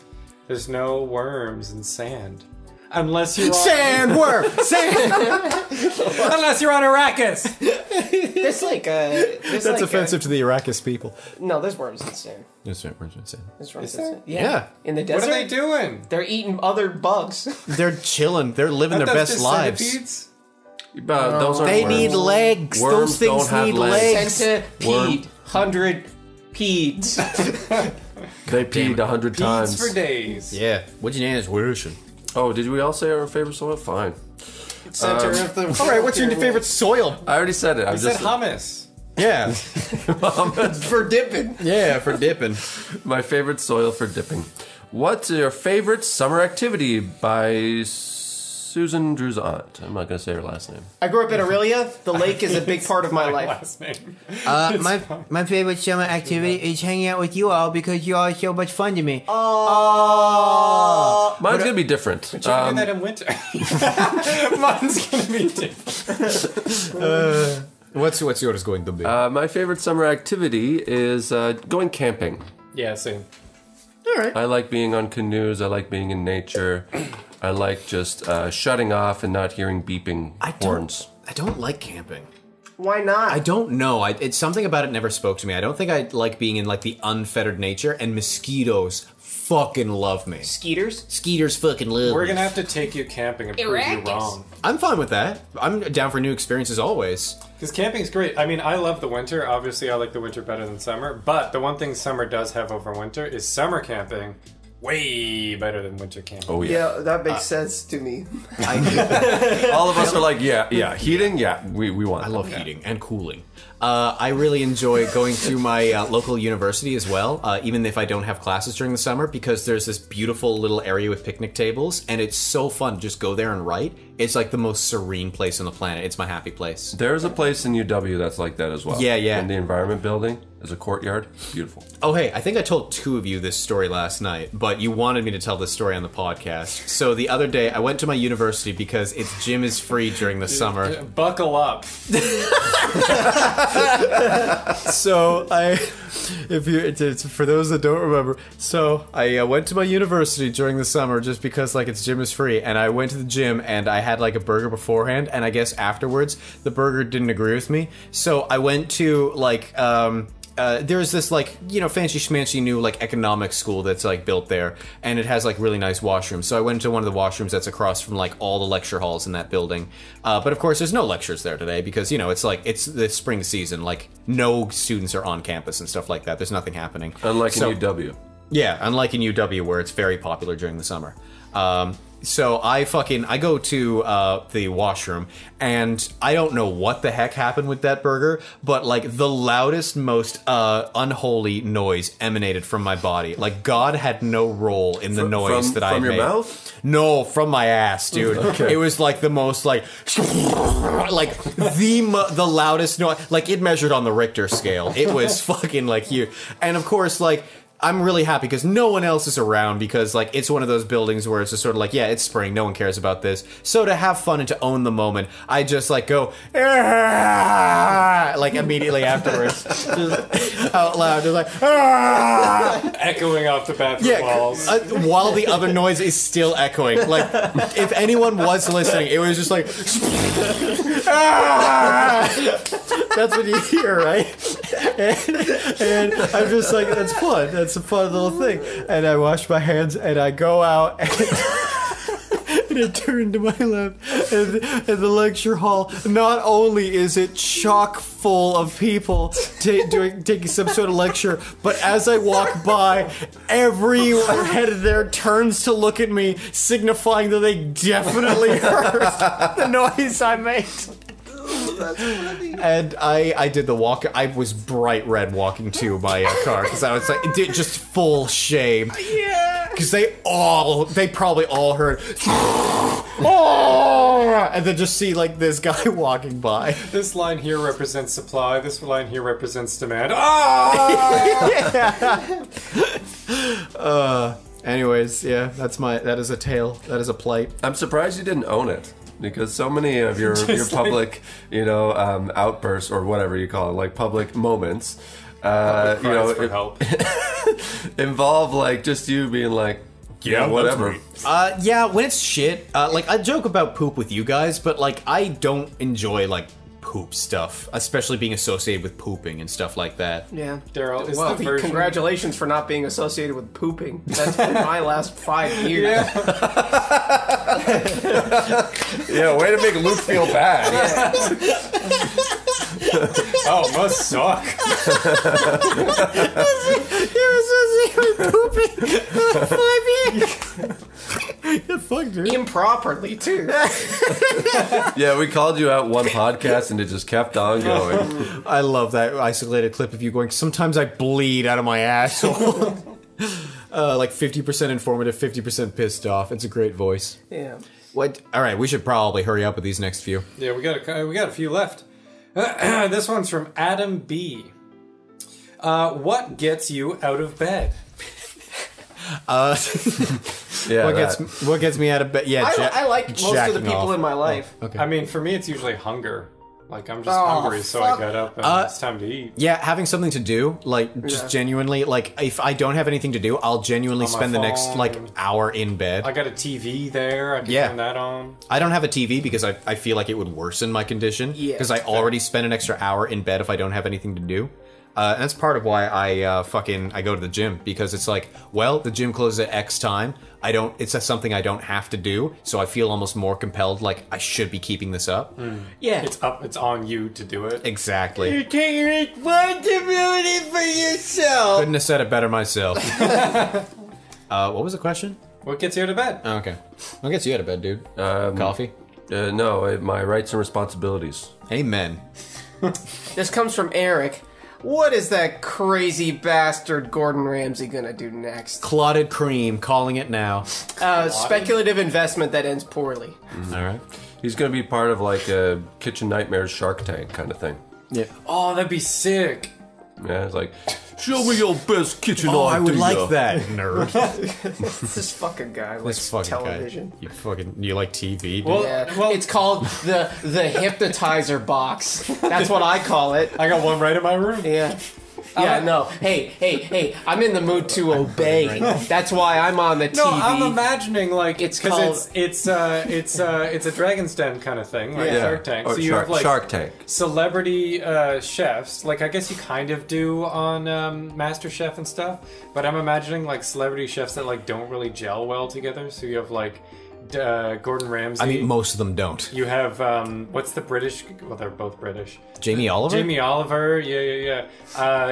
There's no worms in sand. Unless you're on, Sandworm! unless you're on Arrakis. There's like That's offensive to the Arrakis people. No, there's worms in sand. There's worms in sand. There's worms Is in there? sand. Yeah. In the What desert. are they doing? They're eating other bugs. They're chilling. They're living their That's best just lives. centipedes? Those aren't They worms. need legs. Worms Those things don't have need legs. legs. Centipede. 100 peds. They peed 100 times. Beats for days. Yeah. What'd you name this wishing? Oh, did we all say our favorite soil? Fine. Center of the. All right, what's your favorite soil? I already said it. I I said just hummus. Yeah. For dipping. Yeah, for dipping. my favorite soil for dipping. What's your favorite summer activity by Susan Drew's aunt? I'm not gonna say her last name. I grew up in Aurelia. The lake is a big part of my life. Last name. My favorite summer activity is hanging out with you all because you all are so much fun to me. Mine's gonna be different. You can do that in winter. Mine's gonna be different. What's yours going to be? My favorite summer activity is going camping. Yeah, same. I like being on canoes. I like being in nature. I like just shutting off and not hearing beeping horns. I don't like camping. Why not? I don't know. It's something about it never spoke to me. I don't think I like being in like the unfettered nature, and mosquitoes fucking love me. Skeeters? Skeeters fucking love We're me. gonna have to take you camping and prove you wrong. I'm fine with that. I'm down for new experiences always. Because camping's great. I mean, I love the winter. Obviously, I like the winter better than summer. But the one thing summer does have over winter is summer camping. Way better than winter camping. Oh yeah. Yeah, that makes sense to me. All of us are like, yeah, heating, yeah, we want. I love heating and cooling. I really enjoy going to my local university as well, even if I don't have classes during the summer, because there's this beautiful little area with picnic tables, and it's so fun to just go there and write. It's like the most serene place on the planet. It's my happy place. There's a place in UW that's like that as well. Yeah, yeah. In the environment building, there's a courtyard. Beautiful. Oh, hey, I think I told two of you this story last night, but you wanted me to tell this story on the podcast. So the other day, I went to my university because its gym is free during the summer. Buckle up. So It's for those that don't remember. So I went to my university during the summer just because like its gym is free, and I went to the gym and I had like a burger beforehand, and I guess afterwards the burger didn't agree with me. So I went to like there's this like, you know, fancy schmancy new like economics school that's like built there, and it has like really nice washrooms. So I went into one of the washrooms that's across from like all the lecture halls in that building. But of course there's no lectures there today because, you know, it's the spring season, like no students are on campus and stuff like that. There's nothing happening. Unlike in UW. Yeah, unlike in UW where it's very popular during the summer. So I go to the washroom, and I don't know what the heck happened with that burger, but like the loudest, most unholy noise emanated from my body. Like God had no role in the noise that I made. From your mouth? No, from my ass, dude. Okay. It was like the most like the loudest noise. Like it measured on the Richter scale. It was fucking like huge. And of course, like, I'm really happy because no one else is around because, like, it's one of those buildings where it's just sort of like, yeah, it's spring, no one cares about this. So to have fun and to own the moment, I just, like, go, like, immediately afterwards. Just out loud, just like, echoing off the bathroom walls. While the other noise is still echoing. Like, if anyone was listening, it was just like, that's what you hear, right? And I'm just like, that's fun. That's a fun little thing. And I wash my hands and I go out and, and I turn to my left, and the lecture hall, not only is it chock full of people taking some sort of lecture, but as I walk by, every head there turns to look at me, signifying that they definitely heard the noise I made. That's funny. And I did the walk. I was bright red walking to my car because I was like, just full shame. Yeah. Because they probably all heard, oh, and then just see like this guy walking by. This line here represents supply. This line here represents demand. Ah! Anyways, yeah, that is a tale. That is a plight. I'm surprised you didn't own it. Because so many of your public, you know, outbursts or whatever you call it, like public moments, you know, for help. involve like just you being like, yeah, whatever. Yeah, when it's shit, like I joke about poop with you guys, but like I don't enjoy like poop stuff, especially being associated with pooping and stuff like that. Yeah, Daryl, is well, the version... congratulations for not being associated with pooping. That's been my last 5 years. Yeah. Yeah, way to make Luke feel bad. Yeah. Oh, must suck. You're associated with pooping for 5 years. Get fucked, dude. Improperly, too. Yeah, we called you out one podcast and it just kept on going. I love that isolated clip of you going, sometimes I bleed out of my asshole. Like 50% informative, 50% pissed off. It's a great voice. Yeah. What? All right, we should probably hurry up with these next few. Yeah, we got a few left. This one's from Adam B. What gets you out of bed? Yeah, what gets me out of bed? Yeah, I like most of the people in my life. Okay. I mean, for me, it's usually hunger. Like, I'm just hungry, so I got up and it's time to eat. Yeah, having something to do, like, just genuinely, like, if I don't have anything to do, I'll genuinely spend the next, like, hour in bed. I got a TV there, I can turn that on. I don't have a TV because I feel like it would worsen my condition. Yeah. Because I already spend an extra hour in bed if I don't have anything to do. And that's part of why I go to the gym, because it's like, well, the gym closes at X time. It's something I don't have to do, so I feel almost more compelled, like I should be keeping this up. Yeah. It's on you to do it. Exactly. You're taking responsibility for yourself. Couldn't have said it better myself. What was the question? What gets you out of bed? Oh, okay. What gets you out of bed, dude? Coffee? No, my rights and responsibilities. Amen. This comes from Eric. What is that crazy bastard Gordon Ramsay gonna do next? Clotted cream, calling it now. Speculative investment that ends poorly. Mm-hmm. All right. He's going to be part of like a Kitchen Nightmares Shark Tank kind of thing. Yeah. Oh, that'd be sick. Yeah, it's like, show me your best kitchen idea. I would like that, nerd. This fucking guy likes This fucking television. guy. You like TV, dude? Well, It's called the hypnotizer box. That's what I call it. I got one right in my room. Yeah. Yeah, no. Hey, I'm in the mood to obey. That's why I'm on the TV. No, I'm imagining like It's because called- it's a Dragon's Den kind of thing, like Shark Tank. Or So you have like Shark Tank. celebrity chefs, like I guess you kind of do on Master Chef and stuff. But I'm imagining like celebrity chefs that like don't really gel well together. So you have like Gordon Ramsay. I mean, most of them don't. You have what's the British? Well, they're both British. Jamie Oliver? Jamie Oliver, yeah.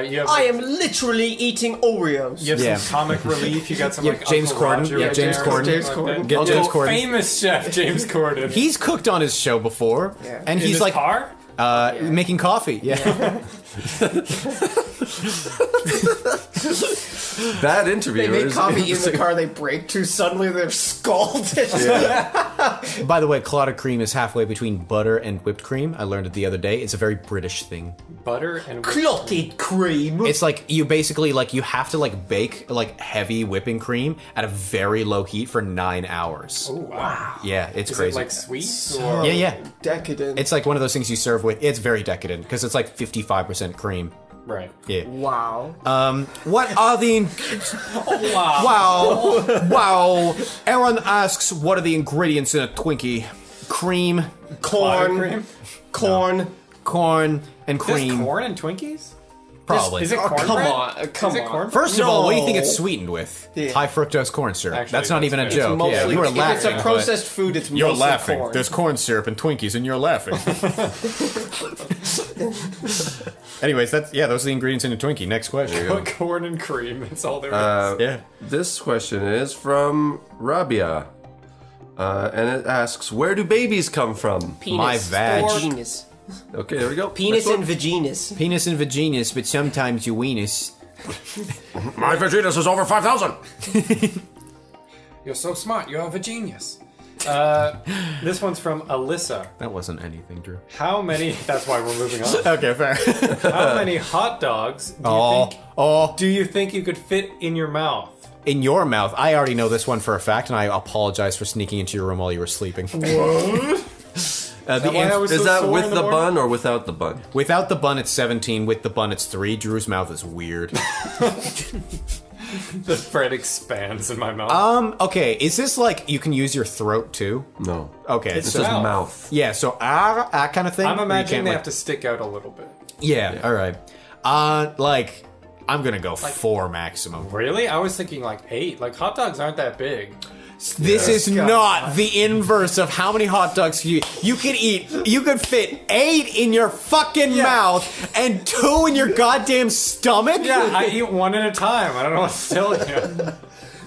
You have I am literally eating Oreos. you have Yeah. some comic relief. You got some Yeah, like James Uncle Corden. Roger Yeah, right James there, Corden. something James like Corden. that. Get Oh, James Corden. famous chef James Corden. He's cooked on his show before, and in he's his like car. making coffee. Yeah. That interview They make is coffee in the car, they break to, suddenly they're scalded. By the way, clotted cream is halfway between butter and whipped cream. I learned it the other day. It's a very British thing. Butter and Clotted cream. It's like you basically like you have to like bake like heavy whipping cream at a very low heat for 9 hours. Oh, wow. Yeah, it's Is crazy. it like sweet? Or? Yeah. Decadent. It's like one of those things you serve with. It's very decadent because it's like 55% cream. Right. Yeah. wow. What are the? Wow. Aaron asks, "What are the ingredients in a Twinkie? Cream, Corn. Cream? corn, and There's cream. corn and Twinkies? Probably. Is it Oh, corn? come bread? on, come Is it on. corn? First of all, what do you think No. it's sweetened with? Yeah. High fructose corn syrup. Actually, that's not even a that's joke. Mostly, Yeah, you were if laughing. it's a but processed food, it's You're mostly laughing. corn. There's corn syrup and Twinkies, and you're laughing. Anyways, those are the ingredients in a Twinkie. Next question. Corn and cream. That's all there is. Yeah. This question is from Rabia. And it asks, where do babies come from? Penis. My vag. Vaginas. Okay, there we go. Penis Next and one. vaginas. Penis and vaginas, but sometimes you weenus. My vaginas is over 5,000. You're so smart. You have a genius. This one's from Alyssa. That wasn't anything, Drew. How many? That's why we're moving on. Okay, fair. How many hot dogs do you think you could fit in your mouth? In your mouth. I already know this one for a fact, and I apologize for sneaking into your room while you were sleeping. Why I was Is so that sore with in the morning? bun or without the bun? Without the bun, it's 17. With the bun, it's 3. Drew's mouth is weird. The bread expands in my mouth. Okay, is this like you can use your throat too? No. Okay, It's so just mouth. mouth. yeah, so kind of thing. I'm Or you imagining can't, they like- have to stick out a little bit. Yeah, all right. Like I'm gonna go 4 maximum. Really? I was thinking like 8. Like hot dogs aren't that big. This is not the inverse of how many hot dogs you could eat. You could fit 8 in your fucking mouth and 2 in your goddamn stomach. Yeah, I eat one at a time. I don't know what to tell you.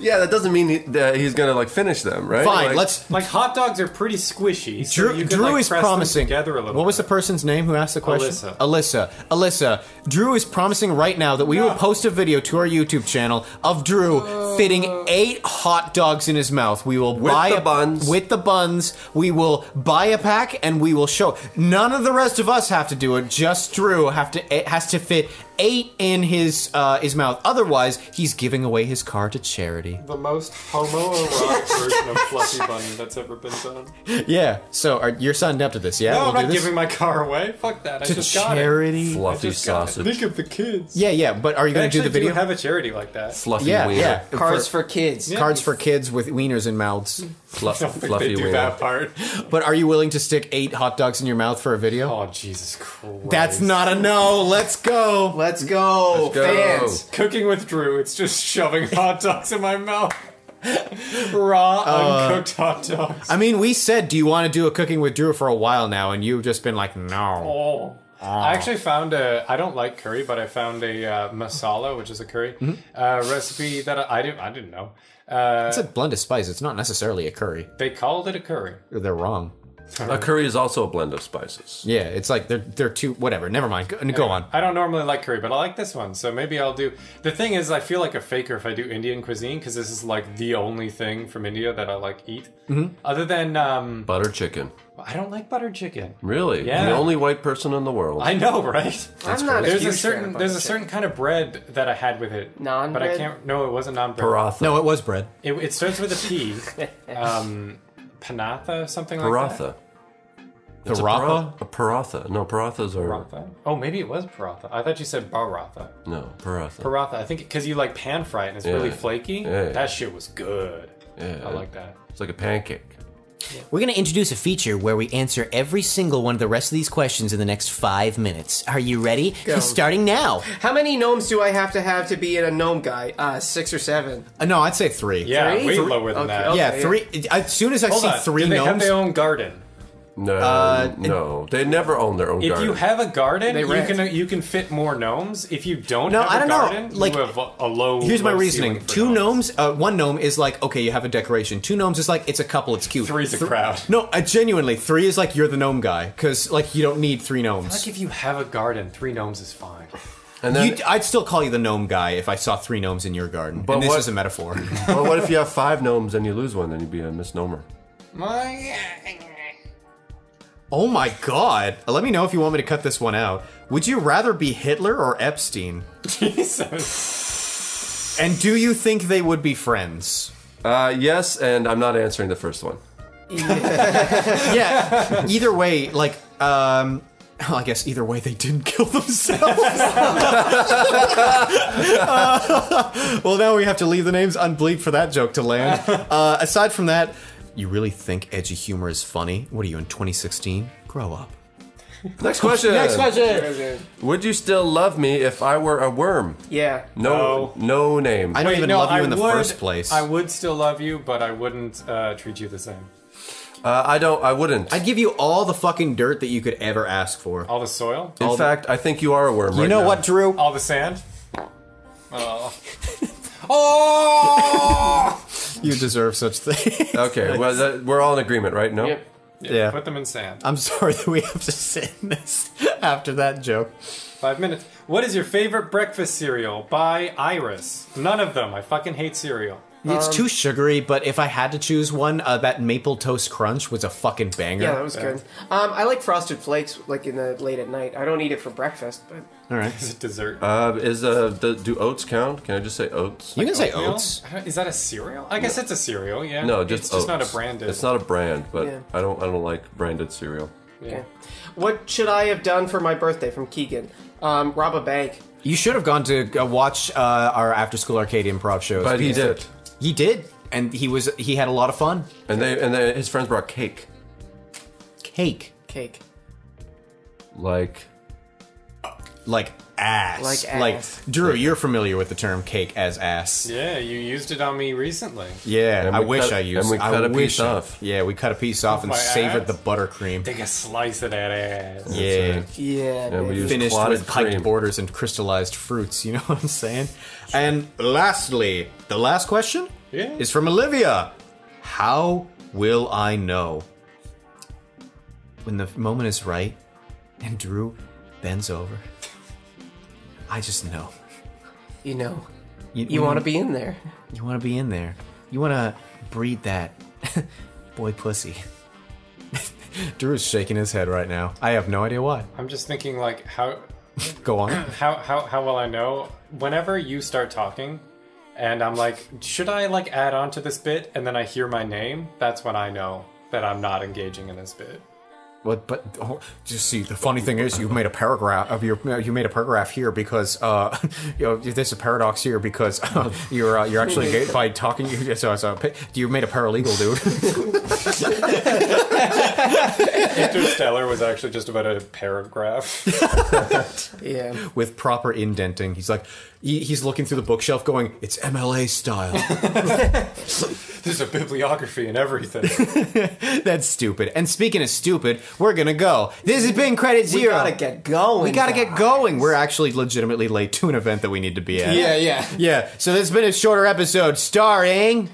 Yeah, that doesn't mean that he's gonna like finish them, right? Fine. Like, Let's. Like hot dogs are pretty squishy. So Drew, you could, Drew like, is press them promising. together a little. What was the bit. person's name who asked the question? Alyssa. Alyssa. Drew is promising right now that we will post a video to our YouTube channel of Drew fitting 8 hot dogs in his mouth. We will buy the buns. With the buns. We will buy a pack and we will show. None of the rest of us have to do it. Just Drew has to fit 8 in his mouth. Otherwise, he's giving away his car to charity. The most homoerotic version of Fluffy Bunny that's ever been done. Yeah. So you're signed up to this? Yeah. No, We'll I'm do not this? giving my car away. Fuck that. I to just got it. charity. fluffy Just got it. sausage. Think of the kids. Yeah. But are you going to do the video? Have a charity like that. Fluffy Yeah, wiener. yeah. Cards for kids. Cards for kids with wieners in mouths. I don't think Fluffy they do wiener. that part. But are you willing to stick 8 hot dogs in your mouth for a video? Oh Jesus Christ! That's not a no. Let's go. Let's go, Let's go. fans. Cooking with Drew. It's just shoving hot dogs in my mouth. Raw, uncooked hot dogs. I mean, we said, do you want to do a cooking with Drew for a while now, and you've just been like, no. I actually found I don't like curry, but I found a masala, which is a curry recipe that I didn't know. It's a blend of spice. It's not necessarily a curry. They called it a curry. They're wrong. A curry is also a blend of spices. Yeah, it's like they're two. Whatever. Never mind. Go on. I don't normally like curry, but I like this one, so maybe I'll do. The thing is, I feel like a faker if I do Indian cuisine because this is like the only thing from India that I like eat. Other than Butter chicken. I don't like butter chicken. Really? Yeah. The only white person in the world. I know, right? I'm not There's huge a fan certain of butter there's a chicken. certain kind of bread that I had with it. Naan but I bread? can't. No, it wasn't naan bread. Paratha. No, it was bread. It starts with a P. Panatha, something like Paratha. that. The Rappa? A Paratha. No, Parathas are... Paratha? Oh, maybe it was Paratha. I thought you said Baratha. No, Paratha. Paratha, I think because you like pan fry it and it's really flaky. Yeah. That shit was good. Yeah. I like that. It's like a pancake. We're going to introduce a feature where we answer every single one of the rest of these questions in the next 5 minutes. Are you ready? Go. Starting now. How many gnomes do I have to be in a gnome guy? 6 or 7. No, I'd say 3. Yeah, Three? way lower than that. Okay. Yeah, 3. As soon as I Hold see on. 3 Do they have gnomes, their own garden? No, no. They never own their own If garden. you have a garden, They rent. you can fit more gnomes. If you don't No, have I a don't know. garden, Like, you have a low. here's my low reasoning. ceiling for 2 gnomes, 1 gnome is like, okay, you have a decoration. 2 gnomes is like, it's a couple, it's cute. 3's a crowd. No, genuinely, 3 is like, you're the gnome guy. Because, like, you don't need 3 gnomes. Like if you have a garden, 3 gnomes is fine. and then, I'd still call you the gnome guy if I saw 3 gnomes in your garden. But And this what- is a metaphor. well, what if you have 5 gnomes and you lose one? Then you'd be a misnomer. Oh my god. Let me know if you want me to cut this one out. Would you rather be Hitler or Epstein? Jesus. And do you think they would be friends? Yes, and I'm not answering the first one. Yeah. Either way, like, well, I guess either way they didn't kill themselves. Well, now we have to leave the names unbleeped for that joke to land. Aside from that, you really think edgy humor is funny? What are you, in 2016? Grow up. Next question. Next question. Would you still love me if I were a worm? Yeah. No name. I don't even love you in the first place. I would still love you, but I wouldn't treat you the same. I wouldn't. I'd give you all the fucking dirt that you could ever ask for. All the soil? In fact, I think you are a worm. You know what, Drew? All the sand? Oh. Oh! You deserve such things. Okay, well, we're all in agreement, right? No? Yep. Yeah. Put them in sand. I'm sorry that we have to sit in this after that joke. 5 minutes. What is your favorite breakfast cereal? By Iris. None of them. I fucking hate cereal. It's too sugary, but if I had to choose one, that Maple Toast Crunch was a fucking banger. Yeah, that was good. I like Frosted Flakes, like in the late at night. I don't eat it for breakfast, but All right. Is it dessert? Do oats count? Can I just say oats? You can say Oatmeal? oats. Is that a cereal? I guess it's a cereal, yeah. No, just It's just oats. not a branded. It's not a brand, but Yeah. I don't like branded cereal. okay. What should I have done for my birthday? From Keegan. Rob a bank. You should have gone to watch our after-school arcade improv shows. But he did. He did, and he had a lot of fun. And his friends brought cake. Cake, Cake. Like ass, Like ass. Drew, you're familiar with the term "cake as ass." Yeah, you used it on me recently. Yeah, And I we wish cut- I used. and we I cut a wish piece I- off. Yeah, we cut a piece off and my savored ass? the buttercream. Take a slice of that ass. Yeah. Yeah, And we baby. used Finished clotted with piked cream. borders and crystallized fruits. You know what I'm saying? And lastly, the last question Yeah. is from Olivia. How will I know when the moment is right and Drew bends over? I just know. You know. You You want to be in there. You want to be in there. You want to breed that boy pussy. Drew's shaking his head right now. I have no idea why. I'm just thinking, like, how Go on. how will I know? Whenever you start talking, and I'm like, should I like add on to this bit? And then I hear my name. That's when I know that I'm not engaging in this bit. But just see, the funny thing is, you made a paragraph of you made a paragraph here because there's a paradox here because you're actually engaged by talking. So you made a paralegal, dude. Interstellar was actually just about a paragraph. Yeah. With proper indenting. He's like, he's looking through the bookshelf, going, "It's MLA style." There's a bibliography and everything. That's stupid. And speaking of stupid, we're gonna go. This has been Credit We Zero. gotta get going. We gotta get going. We're actually legitimately late to an event that we need to be at. Yeah. Yeah. So this has been a shorter episode starring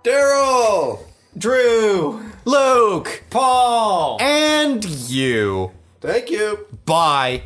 Daryl! Drew. Luke Paul! and you. Thank you. Bye.